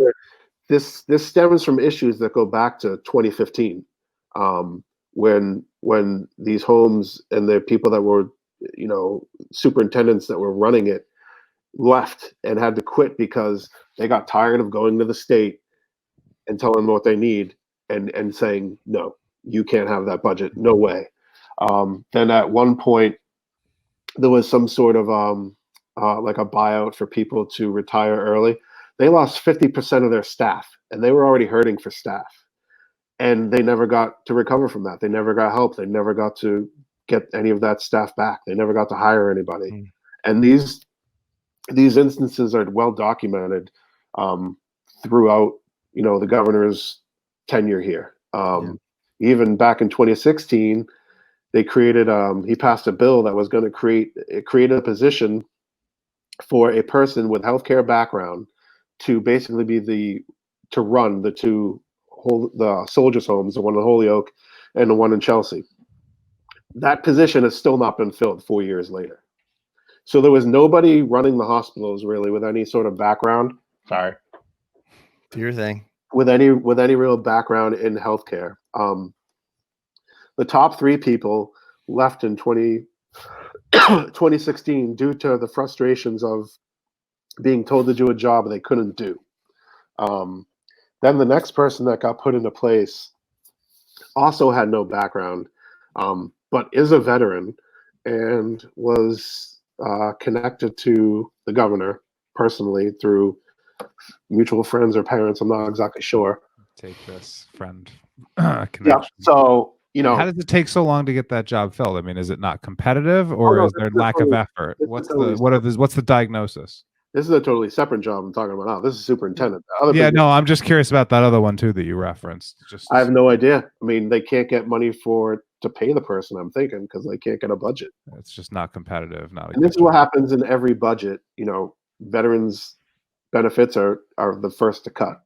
this stems from issues that go back to 2015, when these homes and the people that were, superintendents that were running it left and had to quit because they got tired of going to the state and telling them what they need and saying, no, you can't have that budget. No way. Then at one point, there was some sort of like a buyout for people to retire early. They lost 50% of their staff, and they were already hurting for staff. And they never got to recover from that. They never got help. They never got to get any of that staff back. They never got to hire anybody. And these instances are well documented throughout, the governor's tenure here. Even back in 2016, they created, he passed a bill that was going to create a position for a person with healthcare background to basically to run the the soldiers' homes, the one in Holyoke and the one in Chelsea. That position has still not been filled 4 years later. So there was nobody running the hospitals really with any sort of background. Sorry. Do your thing. With any real background in healthcare. The top 3 people left in 2016 due to the frustrations of being told to do a job they couldn't do. Then the next person that got put into place also had no background, but is a veteran and was connected to the governor personally through mutual friends or parents. I'm not exactly sure. Take this friend connection. Yeah. So, how does it take so long to get that job filled? I mean, is it not competitive, or is there lack of effort? What's the diagnosis? This is a totally separate job I'm talking about now. This is superintendent. I'm just curious about that other one too that you referenced. I have no idea. I mean, they can't get money to pay the person, I'm thinking, because they can't get a budget. It's just not competitive. And this is what happens in every budget. Veterans benefits are the first to cut.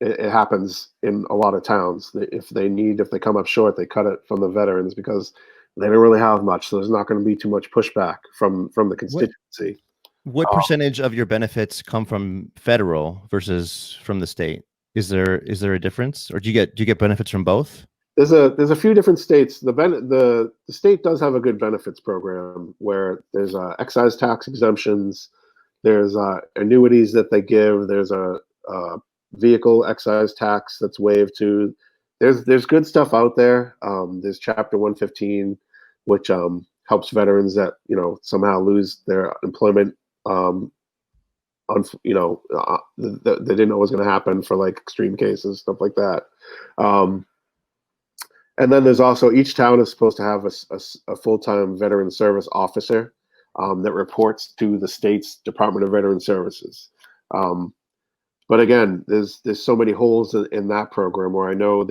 It happens in a lot of towns. If they come up short, they cut it from the veterans because they don't really have much. So there's not going to be too much pushback from the constituency. What percentage of your benefits come from federal versus from the state? Is there a difference, or do you get benefits from both? There's a few different states. The state does have a good benefits program where there's excise tax exemptions, there's annuities that they give, there's a vehicle excise tax that's waived too. There's good stuff out there. There's Chapter 115, which helps veterans that somehow lose their employment. They didn't know was going to happen for like extreme cases, stuff like that. And then there's also, each town is supposed to have a full-time veteran service officer that reports to the state's Department of Veteran Services. But again, there's so many holes in that program where I know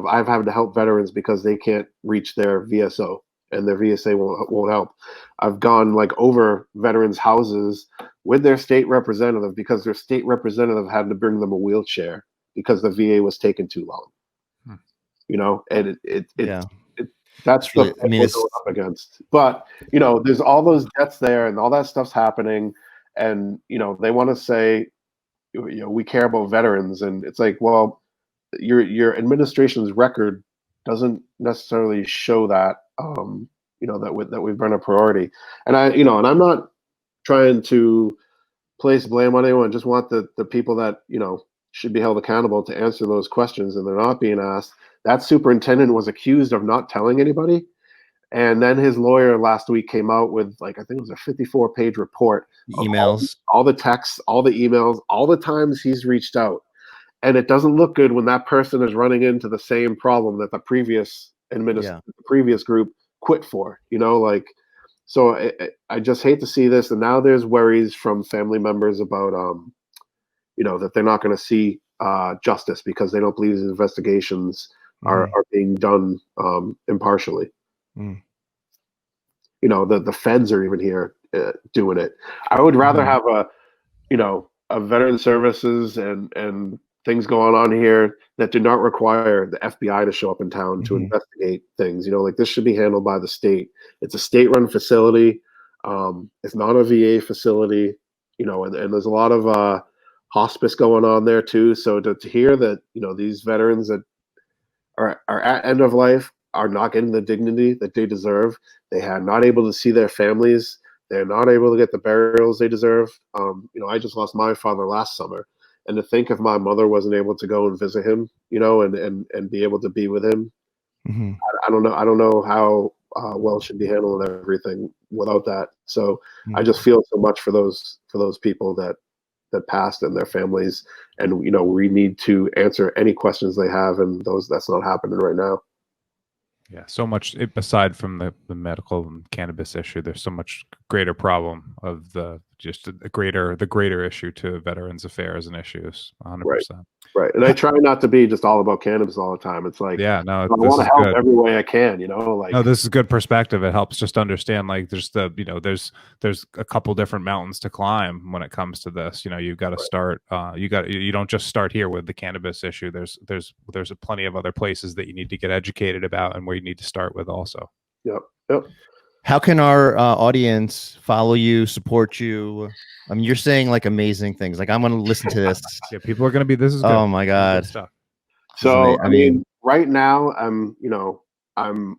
I've had to help veterans because they can't reach their VSO and their VSA won't help. I've gone over veterans' houses with their state representative because their state representative had to bring them a wheelchair because the VA was taking too long. And that's really, what we're going up against. But there's all those deaths there and all that stuff's happening, and they want to say, we care about veterans, and it's like, well, your administration's record doesn't necessarily show that that we've been a priority. And and I'm not trying to place blame on anyone. I just want the people that should be held accountable to answer those questions, and they're not being asked. That superintendent was accused of not telling anybody, and then his lawyer last week came out with I think it was a 54-page report, emails, all the texts, all the emails, all the times he's reached out. And it doesn't look good when that person is running into the same problem that the previous previous group quit for. So I just hate to see this. And now there's worries from family members about that they're not going to see justice because they don't believe these investigations are being done impartially. Mm. You know, the feds are even here doing it. I would rather have a veteran services and things going on here that do not require the FBI to show up in town to investigate things. You know, like this should be handled by the state. It's a state-run facility. It's not a VA facility. You know, and there's a lot of hospice going on there too. So to hear that, you know, these veterans that are at end of life are not getting the dignity that they deserve. They are not able to see their families. They're not able to get the burials they deserve. You know, I just lost my father last summer, and to think if my mother wasn't able to go and visit him, you know, and be able to be with him, I don't know. I don't know how well it should be handling everything without that. So I just feel so much for those people that passed and their families, and you know, we need to answer any questions they have, and that's not happening right now. Yeah, so much aside from the medical and cannabis issue, there's so much greater problem of the greater issue to veterans affairs and issues. 100%. Right. And I try not to be just all about cannabis all the time. It's like, yeah, no, I want to help every way I can, you know, like, no, this is good perspective. It helps just understand, like, there's a couple different mountains to climb when it comes to this. You know, you've got to start, you don't just start here with the cannabis issue. There's plenty of other places that you need to get educated about and where you need to start with also. Yep. How can our audience follow you, support you? I mean, you're saying like amazing things. Like, I'm going to listen to this. Yeah, people are going to be. This is good. Oh my God. Stuff. So I mean, right now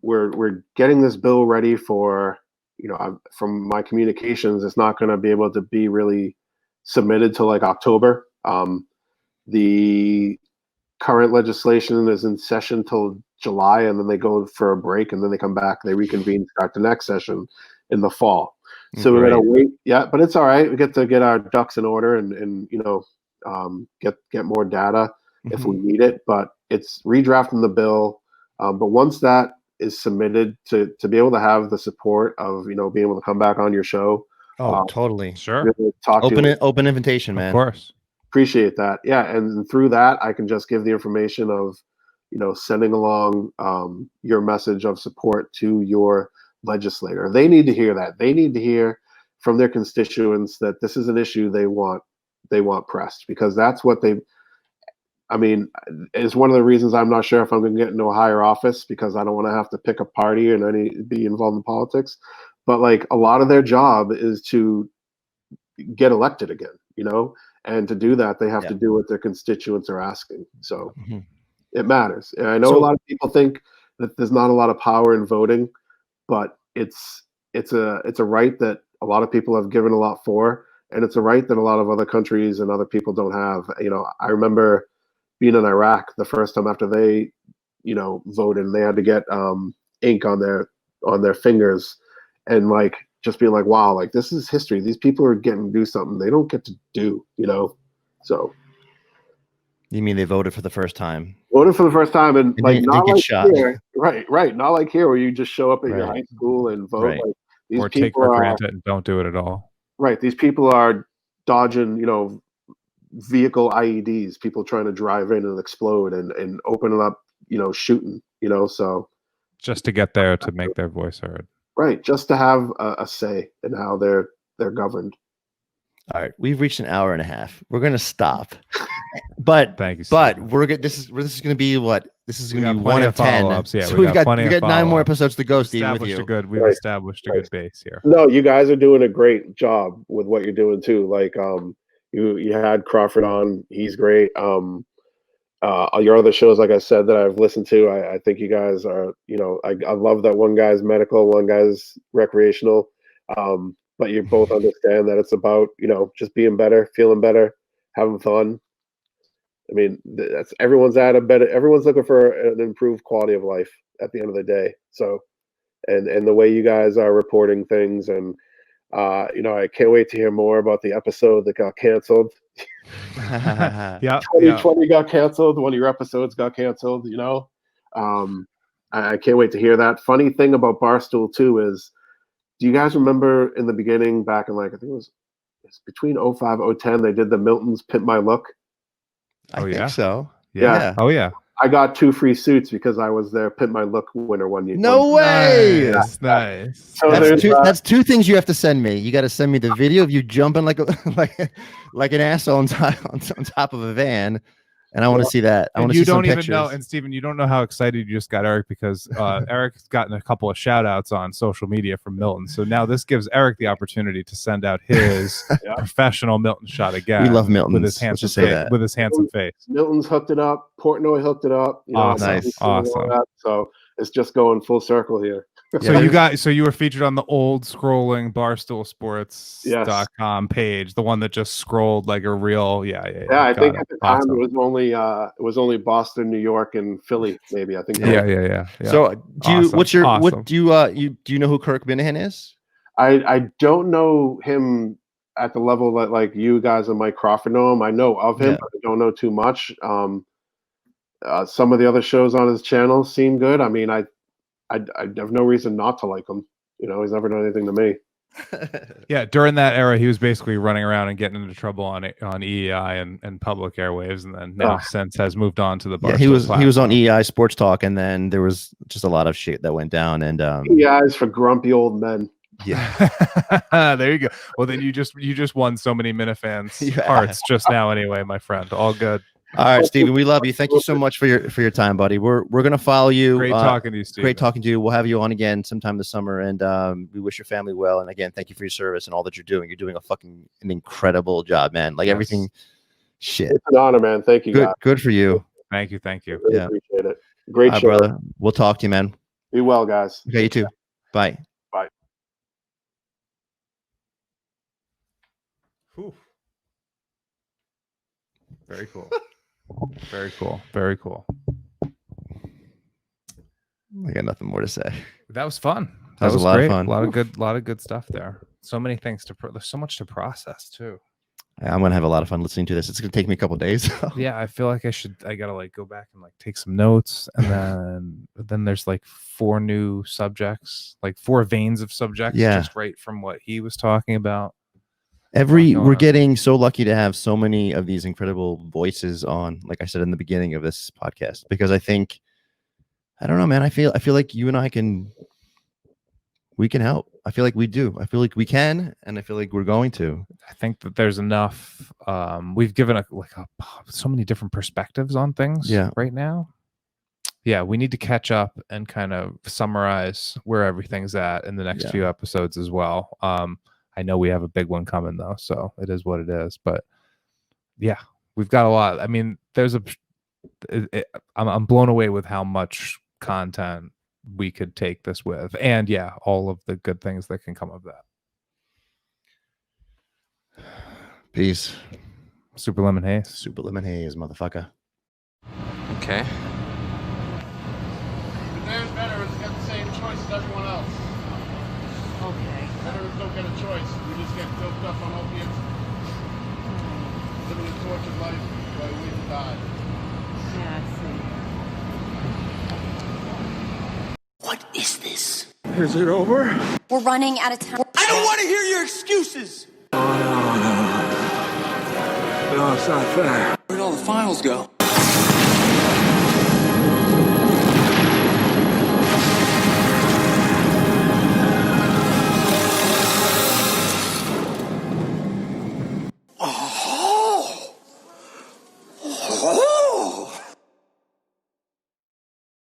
we're getting this bill ready for, you know, from my communications, it's not going to be able to be really submitted till like October. The current legislation is in session till July, and then they go for a break, and then they come back, they reconvene, start the next session in the fall. So we're gonna wait. Yeah, but it's all right. We get to get our ducks in order and you know, get more data if we need it. But it's redrafting the bill. But once that is submitted, to be able to have the support of, you know, being able to come back on your show. Oh, totally. Sure. Open invitation, man. Of course. Appreciate that. Yeah, and through that, I can just give the information of, you know, sending along your message of support to your legislator. They need to hear that. They need to hear from their constituents that this is an issue they want pressed, because that's what they. I mean, it's one of the reasons I'm not sure if I'm going to get into a higher office, because I don't want to have to pick a party and be involved in politics. But like, a lot of their job is to get elected again, you know, and to do that, they have to do what their constituents are asking. So it matters. And I know a lot of people think that there's not a lot of power in voting, but it's a right that a lot of people have given a lot for, and it's a right that a lot of other countries and other people don't have. You know, I remember being in Iraq the first time after they, you know, voted, and they had to get ink on their fingers, and like just being like, wow, like this is history. These people are getting to do something they don't get to do, you know. So you mean they voted for the first time? Voted for the first time, and like not like shot. Here, right, not like here where you just show up at your high school and vote. Right. Like, these Or people take for granted and don't do it at all. Right, these people are dodging, you know, vehicle IEDs, people trying to drive in and explode, and opening up, you know, shooting, you know, so just to get there, to make their voice heard. Right, just to have a say in how they're governed. All right, we've reached an hour and a half. We're gonna stop, but thank you. But we're good. This is gonna be what? This is gonna be 1 of 10. Yeah, so we got 9 more episodes to go, Steve. With you, we've established a good base here. No, you guys are doing a great job with what you're doing too. Like, you had Crawford on. He's great. Your other shows, like I said, that I've listened to, I think you guys are, you know, I love that one guy's medical, one guy's recreational. But you both understand that it's about, you know, just being better, feeling better, having fun. I mean, everyone's looking for an improved quality of life at the end of the day. So, and the way you guys are reporting things, and you know, I can't wait to hear more about the episode that got canceled. 2020 got canceled. One of your episodes got canceled, you know. I can't wait to hear that. Funny thing about Barstool too is, do you guys remember in the beginning, back in like, I think it's between 05 10, they did the Milton's Pimp My Look? I think so. Yeah. Oh yeah. I got 2 free suits because I was their Pimp My Look winner one year. No way. Nice. So That's two things you have to send me. You got to send me the video of you jumping like an asshole on top of a van, and I want to see that. I want to see some pictures. Even know, and Steven, you don't know how excited you just got Eric because Eric's gotten a couple of shout outs on social media from Milton. So now this gives Eric the opportunity to send out his professional Milton shot again. We love Milton with his handsome face. With his handsome face. Milton's hooked it up. Portnoy hooked it up. You know, awesome. Nice. Awesome. So it's just going full circle here. So you were featured on the old scrolling barstoolsports.com page, the one that just scrolled like a real Yeah, I think at the time it was only Boston, New York, and Philly, maybe. I think. Yeah. So do you do you know who Kirk Minahan is? I don't know him at the level that like you guys and Mike Crawford know him. I know of him, but I don't know too much. Some of the other shows on his channel seem good. I mean, I have no reason not to like him. You know, he's never done anything to me. Yeah, during that era, he was basically running around and getting into trouble on EEI and public airwaves, and then now since has moved on to the Barstool he was on platform. EEI Sports Talk, and then there was just a lot of shit that went down. And EEI is for grumpy old men. Yeah, there you go. Well, then you just won so many Minifans hearts just now, anyway, my friend. All good. All right, Steven, we love you. Thank you so much for your time, buddy. We're gonna follow you. Great talking to you, Steven. Great talking to you. We'll have you on again sometime this summer, and we wish your family well. And again, thank you for your service and all that you're doing. You're doing an incredible job, man. Like everything. Shit, it's an honor, man. Thank you. Good for you. Thank you. Really appreciate it. Great show, brother. We'll talk to you, man. Be well, guys. Okay, you too. Bye. Bye. Whew. Very cool. Very cool. I got nothing more to say. That was fun. That was a lot great. of fun. A lot of good stuff there. So many things there's so much to process too. I'm gonna have a lot of fun listening to this. It's gonna take me a couple days. Yeah, I feel like I gotta like go back and like take some notes, and then there's like 4 new subjects, like 4 veins of subjects, just right from what he was talking about. We're getting so lucky to have so many of these incredible voices on, like I said in the beginning of this podcast, because I don't know, man. I feel like you and I we can help. I feel like we do. I feel like we can, and I feel like we're going to. I think that there's enough. We've given so many different perspectives on things right now. Yeah, we need to catch up and kind of summarize where everything's at in the next few episodes as well. I know we have a big one coming though, so it is what it is. But yeah, we've got a lot. I mean, I'm blown away with how much content we could take this with, and all of the good things that can come of that. Peace. Super Lemon Haze. Super Lemon Haze, motherfucker. Okay. There's veterans got the same choice as everyone else. Okay. Veterans don't get a choice. We just get doped up on opiates. Living a tortured life while we wait to die. Yeah, I see. What is this? Is it over? We're running out of time. I don't want to hear your excuses! No, it's not fair. Where'd all the files go?